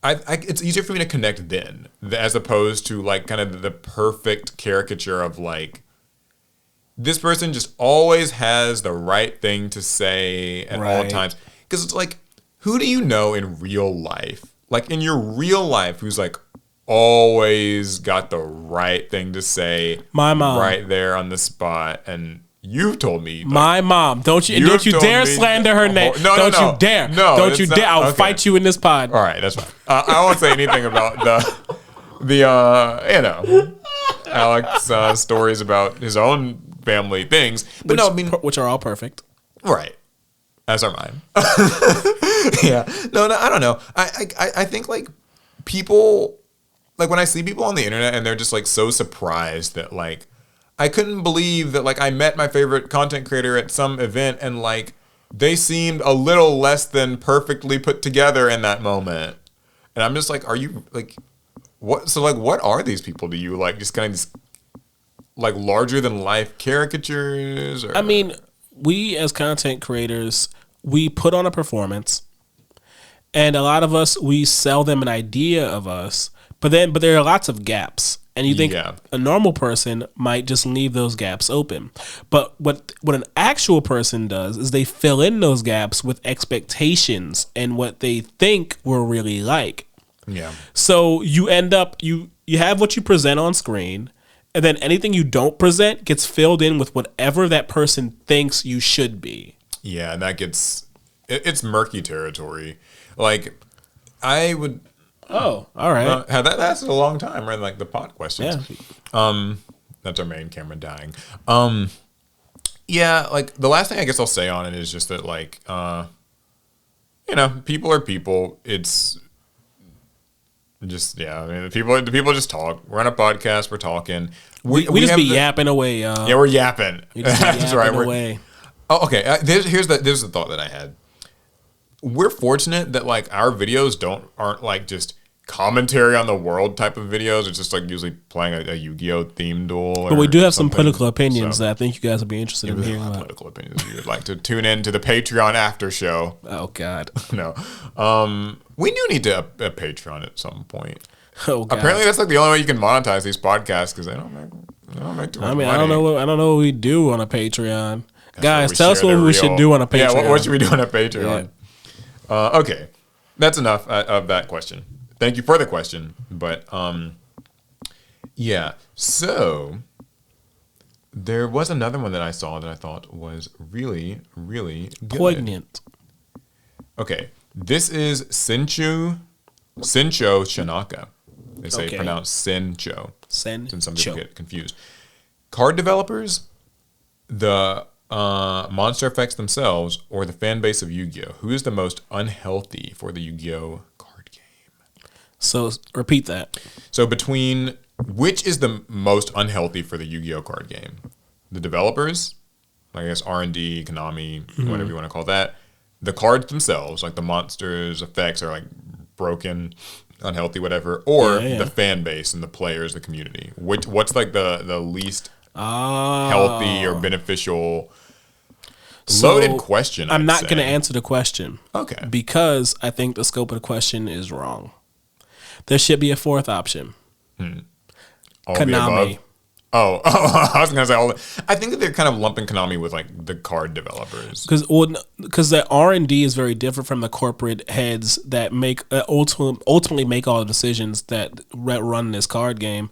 it's easier for me to connect then as opposed to like kind of the perfect caricature of like this person just always has the right thing to say at all times. Because it's like, who do you know in real life, like in your real life, who's like always got the right thing to say? My mom, right there on the spot. And you've told me, like, my mom. Don't you dare slander her name. No, don't you dare. No, don't you dare. I'll fight you in this pod. All right, that's fine. I won't say anything about the Alec's stories about his own family things, but no, I mean, which are all perfect, right? As are mine. Yeah, no, I don't know. I think like people, like when I see people on the internet and they're just like so surprised that like I couldn't believe that like I met my favorite content creator at some event and like they seemed a little less than perfectly put together in that moment, and I'm just like, are you like what? So like, what are these people? Do you like just kind of like larger than life caricatures? Or? I mean, we as content creators, we put on a performance, and a lot of us, we sell them an idea of us, but there are lots of gaps, and you think a normal person might just leave those gaps open, but what an actual person does is they fill in those gaps with expectations and what they think we're really like. Yeah. So you end up you have what you present on screen. And then anything you don't present gets filled in with whatever that person thinks you should be. Yeah, and that gets it's murky territory. Like I would. Oh, all right. That lasted a long time. Right, like the pod questions. Yeah. That's our main camera dying. Yeah, like the last thing I guess I'll say on it is just that like, people are people. It's. Just I mean, the people just talk. We're on a podcast. We're talking. We just be yapping away, y'all. Yeah, we're yapping. That's right. Away. Oh, okay. Here's the thought that I had. We're fortunate that like our videos aren't like just commentary on the world type of videos. It's just like usually playing a Yu-Gi-Oh theme duel. But we do have some political opinions that I think you guys would be interested in hearing about. Political opinions. You would like to tune in to the Patreon after show. Oh God. No. We do need a Patreon at some point. Oh God. Apparently, that's like the only way you can monetize these podcasts because they don't make too much money. I don't know what we do on a Patreon. Guys, tell us what we should do on a Patreon. Yeah, what should we do on a Patreon? Yeah. Okay, that's enough of that question. Thank you for the question, but yeah. So there was another one that I saw that I thought was really, really good. Poignant. Okay, this is Sincho Shinaka. They say pronounced Sencho. Since some people get confused. Card developers, the monster effects themselves, or the fan base of Yu-Gi-Oh? Who is the most unhealthy for the Yu-Gi-Oh card game? So repeat that. So between which is the most unhealthy for the Yu-Gi-Oh card game? The developers, I guess R&D, Konami, whatever you want to call that. The cards themselves, like the monsters effects, are like broken, unhealthy, whatever, or the fan base and the players, the community. What's like the least healthy or beneficial? Loaded question. I'm not going to answer the question. Okay. Because I think the scope of the question is wrong. There should be a fourth option. Konami. Oh, I was going to say I think that they're kind of lumping Konami with like the card developers. Because the R&D is very different from the corporate heads that make ultimately make all the decisions that run this card game.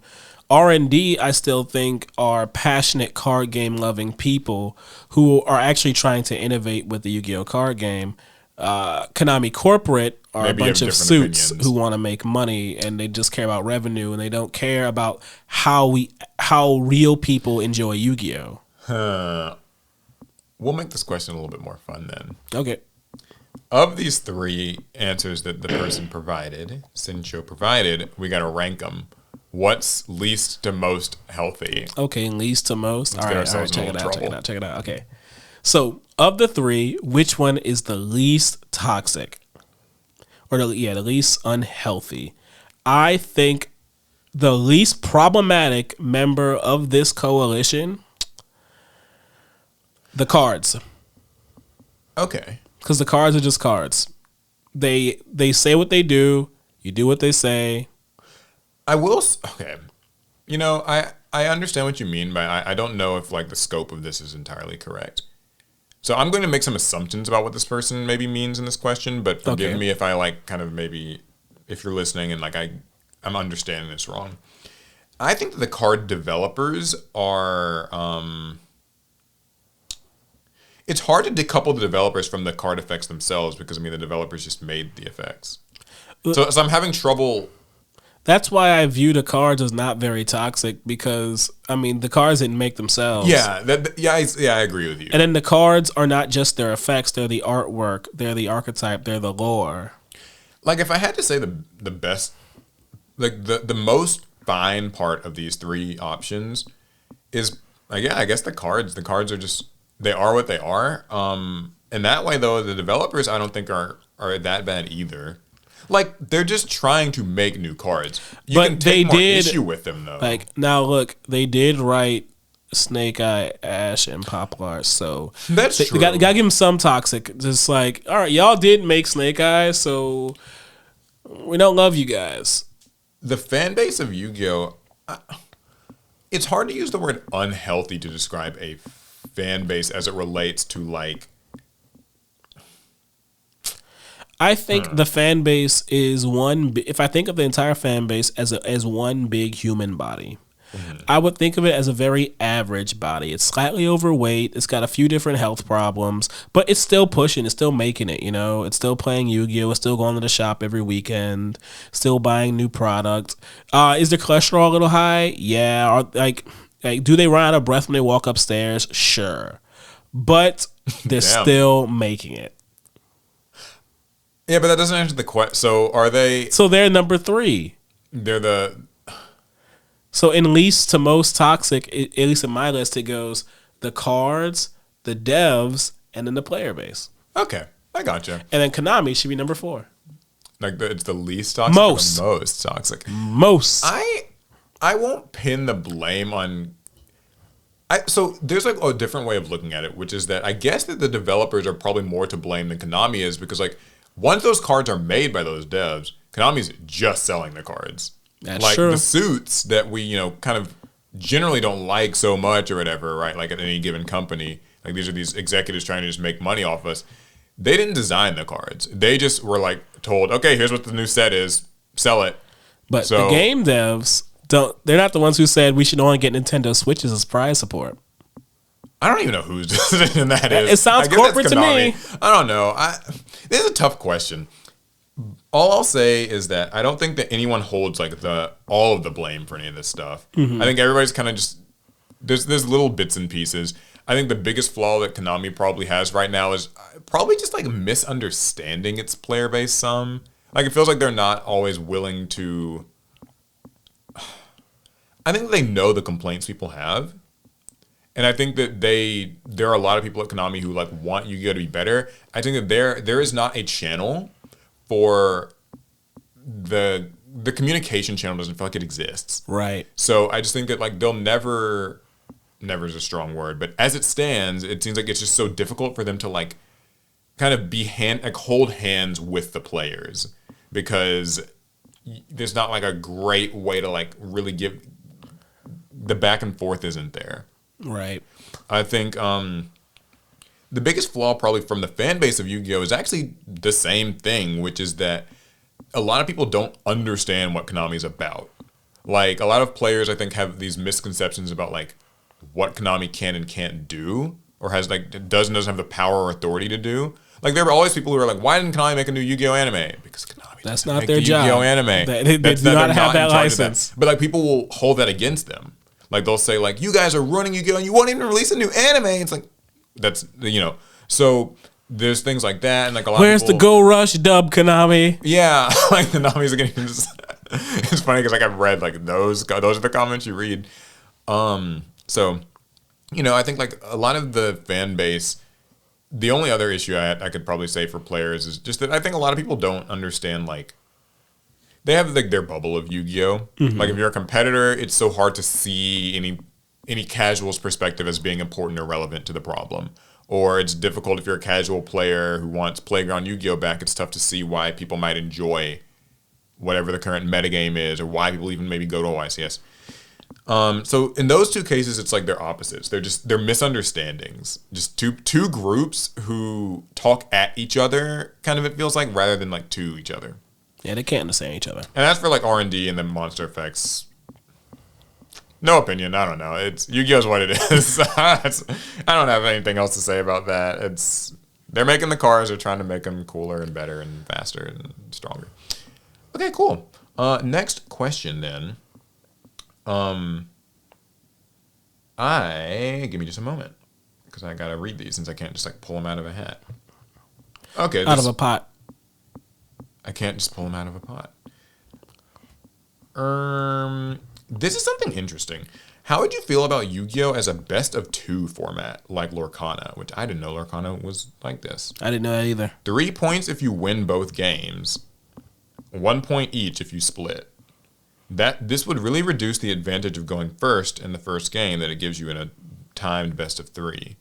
R&D, I still think, are passionate card game loving people who are actually trying to innovate with the Yu-Gi-Oh card game. Konami corporate are a bunch of suits who want to make money, and they just care about revenue, and they don't care about how real people enjoy Yu-Gi-Oh. We'll make this question a little bit more fun then. Okay. Of these three answers that the person provided, Sincho provided, we got to rank them. What's least to most healthy? Okay, least to most. All right, check it out. Okay. So, of the three, which one is the least toxic? or the least unhealthy. I think the least problematic member of this coalition, the cards, Okay. because the cards are just cards. They say what they do. You do what they say. Okay. You know, I understand what you mean, but I don't know if like the scope of this is entirely correct. So I'm going to make some assumptions about what this person maybe means in this question, but forgive me if I like kind of maybe if you're listening and like I'm understanding this wrong. I think that the card developers are it's hard to decouple the developers from the card effects themselves because I mean the developers just made the effects. So I'm having trouble. That's why I view the cards as not very toxic because I mean the cards didn't make themselves. Yeah, I agree with you. And then the cards are not just their effects; they're the artwork, they're the archetype, they're the lore. Like if I had to say the best, like the most fine part of these three options is like I guess the cards. The cards are just they are what they are. And that way though, the developers I don't think are that bad either. Like they're just trying to make new cards. You can take more issue with them though. Like now, look, they did write Snake Eye, Ash, and Poplar, so that's true. You got to give them some toxic. Just like, all right, y'all did make Snake Eye, so we don't love you guys. The fan base of Yu-Gi-Oh, it's hard to use the word unhealthy to describe a fan base as it relates to like. I think the fan base is one. If I think of the entire fan base as one big human body, I would think of it as a very average body. It's slightly overweight. It's got a few different health problems, but it's still pushing. It's still making it. You know, it's still playing Yu-Gi-Oh. It's still going to the shop every weekend. Still buying new product. Is their cholesterol a little high? Yeah. Or like, do they run out of breath when they walk upstairs? Sure, but they're still making it. Yeah, but that doesn't answer the question. So are they? So they're number 3. They're the. So in least to most toxic, at least in my list, it goes the cards, the devs, and then the player base. Okay, I gotcha. And then Konami should be number 4. Like it's the least toxic. Most. Or the most toxic. Most. I won't pin the blame on. So there's like a different way of looking at it, which is that I guess that the developers are probably more to blame than Konami is because like. Once those cards are made by those devs, Konami's just selling the cards. That's like true. The suits that we, kind of generally don't like so much or whatever, right? Like at any given company, like these are these executives trying to just make money off us. They didn't design the cards. They just were like told, okay, here's what the new set is, sell it. But the game devs they're not the ones who said we should only get Nintendo Switches as prize support. I don't even know whose decision that is. It sounds corporate to me. I don't know. This is a tough question. All I'll say is that I don't think that anyone holds like all of the blame for any of this stuff. I think everybody's kind of just there's little bits and pieces. I think the biggest flaw that Konami probably has right now is probably just like misunderstanding its player base some. Like it feels like they're not always willing to. I think they know the complaints people have. And I think that there are a lot of people at Konami who like want Yu-Gi-Oh to be better. I think that there is not a channel for the communication channel doesn't feel like it exists. Right. So I just think that like they'll never is a strong word, but as it stands, it seems like it's just so difficult for them to like kind of hold hands with the players because there's not like a great way to like really give the back and forth isn't there. Right. I think the biggest flaw probably from the fan base of Yu-Gi-Oh! Is actually the same thing, which is that a lot of people don't understand what Konami's about. Like, a lot of players, I think, have these misconceptions about, like, what Konami can and can't do, or has, like, doesn't have the power or authority to do. Like, there were always people who are like, why didn't Konami make a new Yu-Gi-Oh! Anime? Because Konami That's doesn't not make their the job. Yu-Gi-Oh! Anime. They do not have that license. But, like, people will hold that against them. Like, they'll say, like, you guys are ruining Yu-Gi-Oh! And you won't even release a new anime. It's like, that's, So, there's things like that. And, like, a lot Where's of people, the Go Rush dub, Konami? Yeah. Like, the Konami's are getting just... It's funny because, like, I've read, like, those are the comments you read. So, I think, like, a lot of the fan base The only other issue I could probably say for players is just that I think a lot of people don't understand, like, they have like their bubble of Yu-Gi-Oh. Like if you're a competitor, it's so hard to see any casual's perspective as being important or relevant to the problem. Or it's difficult if you're a casual player who wants Playground Yu-Gi-Oh back. It's tough to see why people might enjoy whatever the current metagame is, or why people even maybe go to OICS. So in those two cases, it's like they're opposites. They're misunderstandings. Just two groups who talk at each other, kind of, it feels like, rather than like to each other. Yeah, they can't understand each other. And as for like R&D and the monster effects, no opinion. I don't know. It's Yu-Gi-Oh's what it is. I don't have anything else to say about that. They're making the cars. They're trying to make them cooler and better and faster and stronger. Okay, cool. Next question then. Give me just a moment because I gotta read these since I can't just like pull them out of a hat. Okay, Out of a pot. I can't just pull them out of a pot. This is something interesting. How would you feel about Yu-Gi-Oh as a best of 2 format like Lorcana, which I didn't know Lorcana was like this. I didn't know that either. 3 points if you win both games, 1 point each if you split. This would really reduce the advantage of going first in the first game that it gives you in a timed best of 3.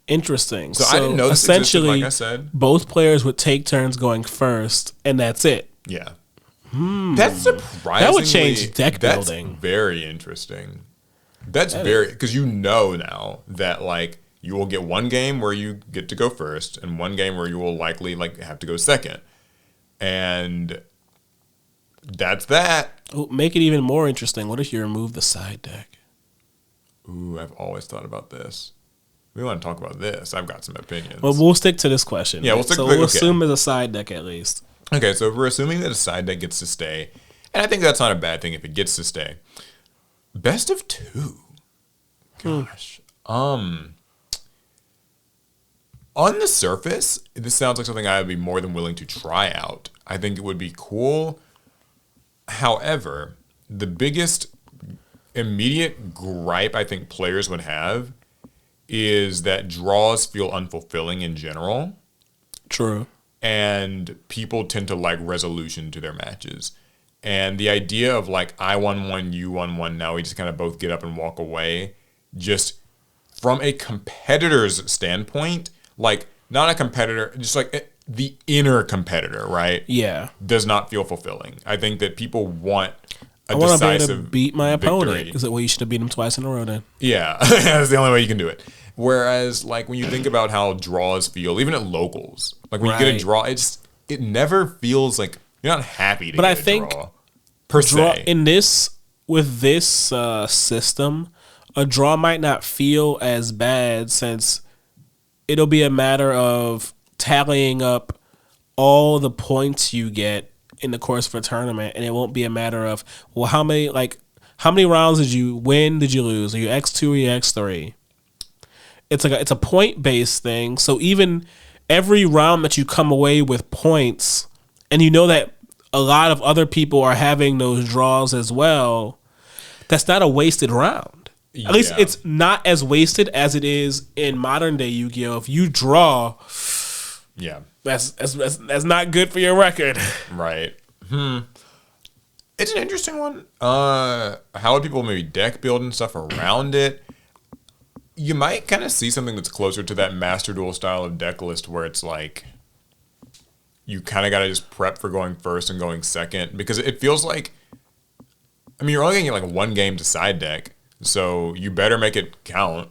Interesting. So I didn't know this existed, like I said. Both players would take turns going first, and that's it. Yeah. That's surprisingly... That would change deck building. That's very interesting. Because you know now that, like, you will get one game where you get to go first, and one game where you will likely, like, have to go second. And that's that. Ooh, make it even more interesting. What if you remove the side deck? Ooh, I've always thought about this. We want to talk about this. I've got some opinions. Well, we'll stick to this question. Yeah, we'll assume it's a side deck at least. Okay, so if we're assuming that a side deck gets to stay, and I think that's not a bad thing if it gets to stay. Best of 2. Gosh. On the surface, this sounds like something I would be more than willing to try out. I think it would be cool. However, the biggest immediate gripe I think players would have is that draws feel unfulfilling in general. True. And people tend to like resolution to their matches. And the idea of like, I won one, you won one, now we just kind of both get up and walk away, just from a competitor's standpoint, like not a competitor, just like the inner competitor, right? Yeah. Does not feel fulfilling. I think that people want I want to be able decisive to beat my opponent. victory. Is it well, you should have beat him twice in a row then? Yeah, that's the only way you can do it. Whereas, like, when you think about how draws feel, even at locals, like when you get a draw, it never feels like you're not happy to get a draw. Per se. With this system, a draw might not feel as bad since it'll be a matter of tallying up all the points you get in the course of a tournament, and it won't be a matter of, well, how many rounds did you win, did you lose? Are you X2 or you X3? It's a point-based thing, so even every round that you come away with points, and you know that a lot of other people are having those draws as well, that's not a wasted round. At least it's not as wasted as it is in modern-day Yu-Gi-Oh! If you draw... Yeah. That's not good for your record. Right. It's an interesting one. How would people maybe deck build and stuff around it? You might kind of see something that's closer to that Master Duel style of deck list where it's like you kind of got to just prep for going first and going second, because it feels like, I mean, you're only going to get like one game to side deck, so you better make it count.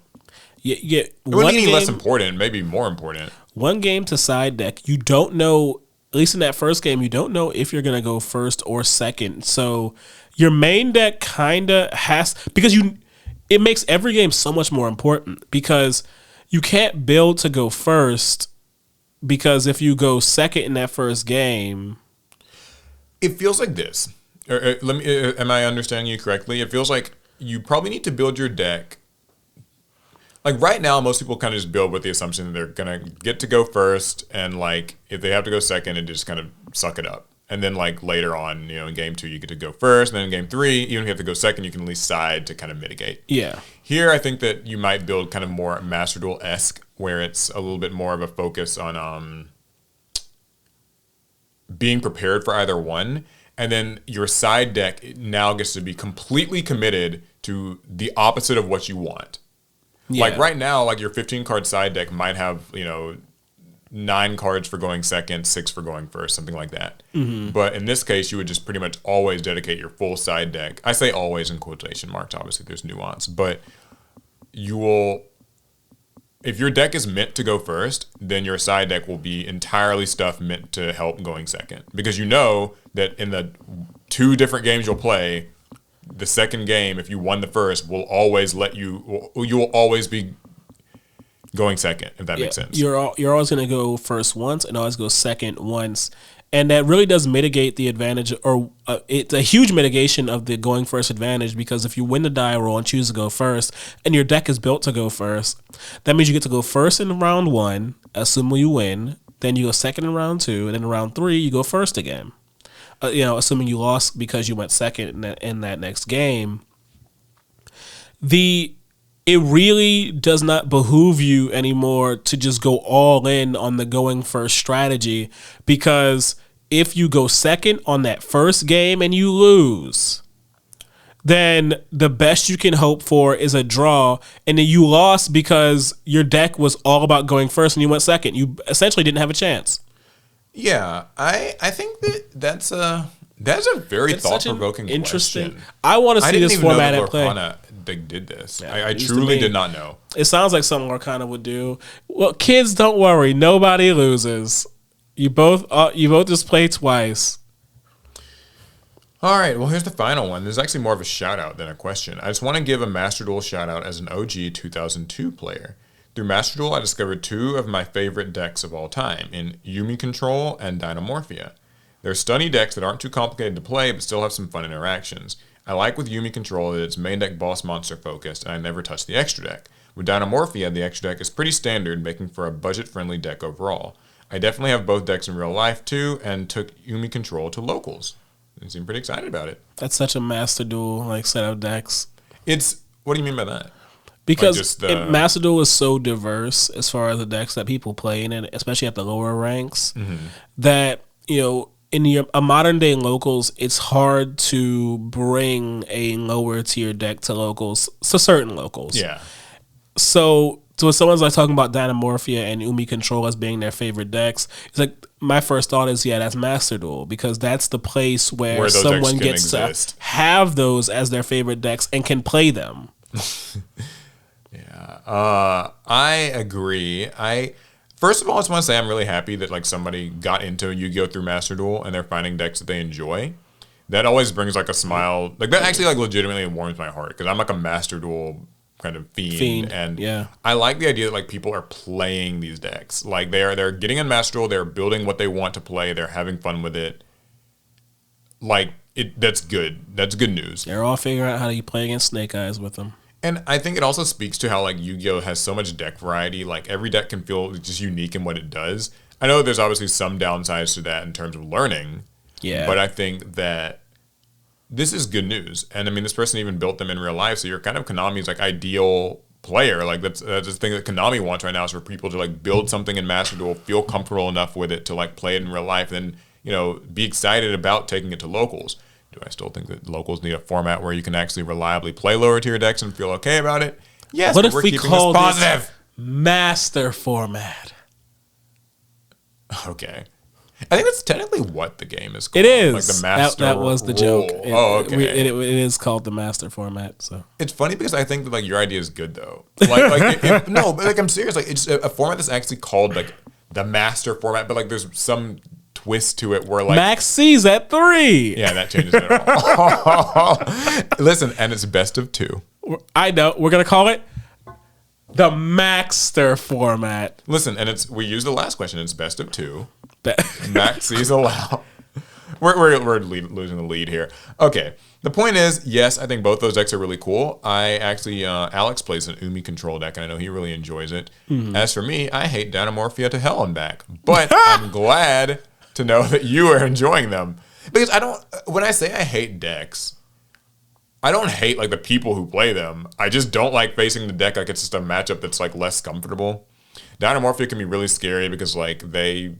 Yeah, it wouldn't be any less important, maybe more important. One game to side deck, you don't know, at least in that first game, you don't know if you're going to go first or second. So your main deck kind of has, because it makes every game so much more important, because you can't build to go first, because if you go second in that first game. It feels like this. Am I understanding you correctly? It feels like you probably need to build your deck. Like right now, most people kind of just build with the assumption that they're going to get to go first, and like if they have to go second, and just kind of suck it up. And then like later on, in game 2, you get to go first. And then in game 3, even if you have to go second, you can at least side to kind of mitigate. Yeah. Here, I think that you might build kind of more Master Duel-esque, where it's a little bit more of a focus on being prepared for either one. And then your side deck now gets to be completely committed to the opposite of what you want. Yeah. Like right now, like your 15-card side deck might have, 9 cards for going second, 6 for going first, something like that. Mm-hmm. But in this case, you would just pretty much always dedicate your full side deck. I say always in quotation marks, obviously there's nuance, but you will, if your deck is meant to go first, then your side deck will be entirely stuff meant to help going second. Because you know that in the 2 different games you'll play, the second game, if you won the first, will always you will always be going second, if that makes sense. You're always going to go first once and always go second once. And that really does mitigate the advantage, or it's a huge mitigation of the going first advantage, because if you win the die roll and choose to go first, and your deck is built to go first, that means you get to go first in round 1, assuming you win, then you go second in round 2, and then in round 3, you go first again. Assuming you lost because you went second in that next game. It really does not behoove you anymore to just go all in on the going first strategy, because if you go second on that first game and you lose, then the best you can hope for is a draw, and then you lost because your deck was all about going first and you went second. You essentially didn't have a chance. Yeah, I think that's a very thought-provoking question. I want to see this format at play. They did this. Yeah, I truly did not know. It sounds like something Lorcana would do. Well, kids, don't worry. Nobody loses. You both just play twice. All right. Well, here's the final one. There's actually more of a shout out than a question. I just want to give a Master Duel shout out as an OG 2002 player. Through Master Duel, I discovered 2 of my favorite decks of all time in Yumi Control and Dynamorphia. They're stunny decks that aren't too complicated to play but still have some fun interactions. I like with Yumi Control that it's main deck boss monster focused, and I never touch the extra deck. With Dynamorphia, the extra deck is pretty standard, making for a budget-friendly deck overall. I definitely have both decks in real life too, and took Yumi Control to locals. I seem pretty excited about it. That's such a Master Duel set of decks. What do you mean by that? Because Master Duel is so diverse as far as the decks that people play in it, especially at the lower ranks, that in a modern day locals, it's hard to bring a lower tier deck to locals, to certain locals. Yeah. So when someone's talking about Dynamorphia and Yumi Control as being their favorite decks, it's like my first thought is, that's Master Duel, because that's the place where someone gets to have those as their favorite decks and can play them. Yeah. I agree. First of all, I just want to say I'm really happy that somebody got into Yu-Gi-Oh! Through Master Duel and they're finding decks that they enjoy. That always brings a smile. That actually legitimately warms my heart, because I'm a Master Duel kind of fiend. And I like the idea that people are playing these decks. They're getting in Master Duel, they're building what they want to play, they're having fun with it. That's good. That's good news. They're all figuring out how to play against Snake Eyes with them. And I think it also speaks to how Yu-Gi-Oh! Has so much deck variety. Every deck can feel just unique in what it does. I know there's obviously some downsides to that in terms of learning. Yeah. But I think that this is good news. And I mean, this person even built them in real life. So you're kind of Konami's ideal player. That's the thing that Konami wants right now, is for people to build something in Master Duel, feel comfortable enough with it to play it in real life, and then be excited about taking it to locals. Do I still think that locals need a format where you can actually reliably play lower tier decks and feel okay about it? Yes. What if we call this Master format? Okay. I think that's technically what the game is called. It is. The Master that was the rule. joke. Okay. It is called the Master format. So it's funny because I think that your idea is good though. No, but I'm serious. It's a format that's actually called the Master format, but there's some twist to it where Max C's at 3. Yeah, that changes it all. Listen, and it's best of 2. I know. We're gonna call it the Maxter format. Listen, and we use the last question. It's best of 2. Max C's allowed. We're losing the lead here. Okay. The point is, yes, I think both those decks are really cool. I actually, Alex plays an Yumi Control deck, and I know he really enjoys it. Mm-hmm. As for me, I hate Dynamorphia to hell and back. But I'm glad to know that you are enjoying them. Because when I say I hate decks, I don't hate like the people who play them. I just don't like facing the deck like it's just a matchup that's like less comfortable. Dynamorphia can be really scary because like they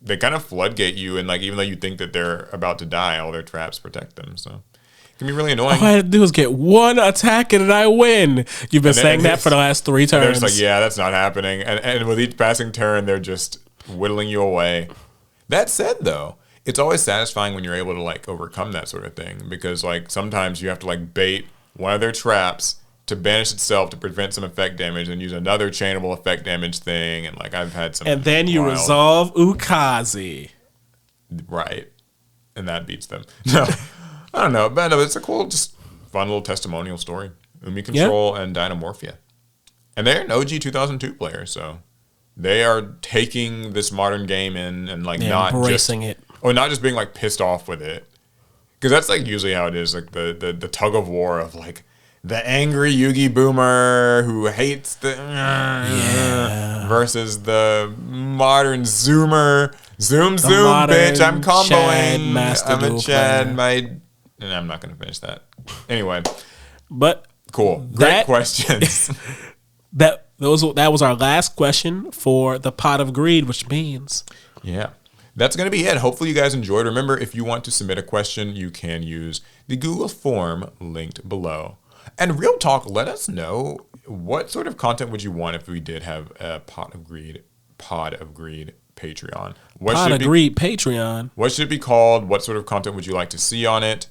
kind of floodgate you, and like even though you think that they're about to die, all their traps protect them. So it can be really annoying. All I had to do is get one attack and I win. You've been saying that for the last 3 turns. They're just like, yeah, that's not happening. And with each passing turn, they're just whittling you away. That said, though, it's always satisfying when you're able to like overcome that sort of thing, because like sometimes you have to like bait one of their traps to banish itself to prevent some effect damage and use another chainable effect damage thing. And like I've had some. And then you resolve Ukazi. Right. And that beats them. No, I don't know. But no, it's a cool, just fun little testimonial story. Umi Control and Dynamorphia. And they're an OG 2002 player, so they are taking this modern game in and like not embracing it. Or not just being like pissed off with it. Because that's like usually how it is, like the tug of war of like the angry Yugi boomer who hates the versus the modern zoomer. Zoom, bitch, I'm comboing. I'm a Chad. And I'm not going to finish that. Anyway. But cool. Great questions. That was our last question for the Pot of Greed, which means. Yeah. That's going to be it. Hopefully you guys enjoyed. Remember, if you want to submit a question, you can use the Google form linked below. And real talk, let us know what sort of content would you want if we did have a Pod of Greed Patreon. Pod of Greed Patreon. What should it be called? What sort of content would you like to see on it?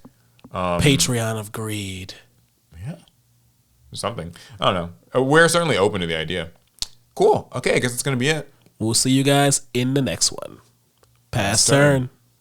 Patreon of Greed. Yeah. Something. I don't know. We're certainly open to the idea. Cool. Okay, I guess it's going to be it. We'll see you guys in the next one. Pass turn.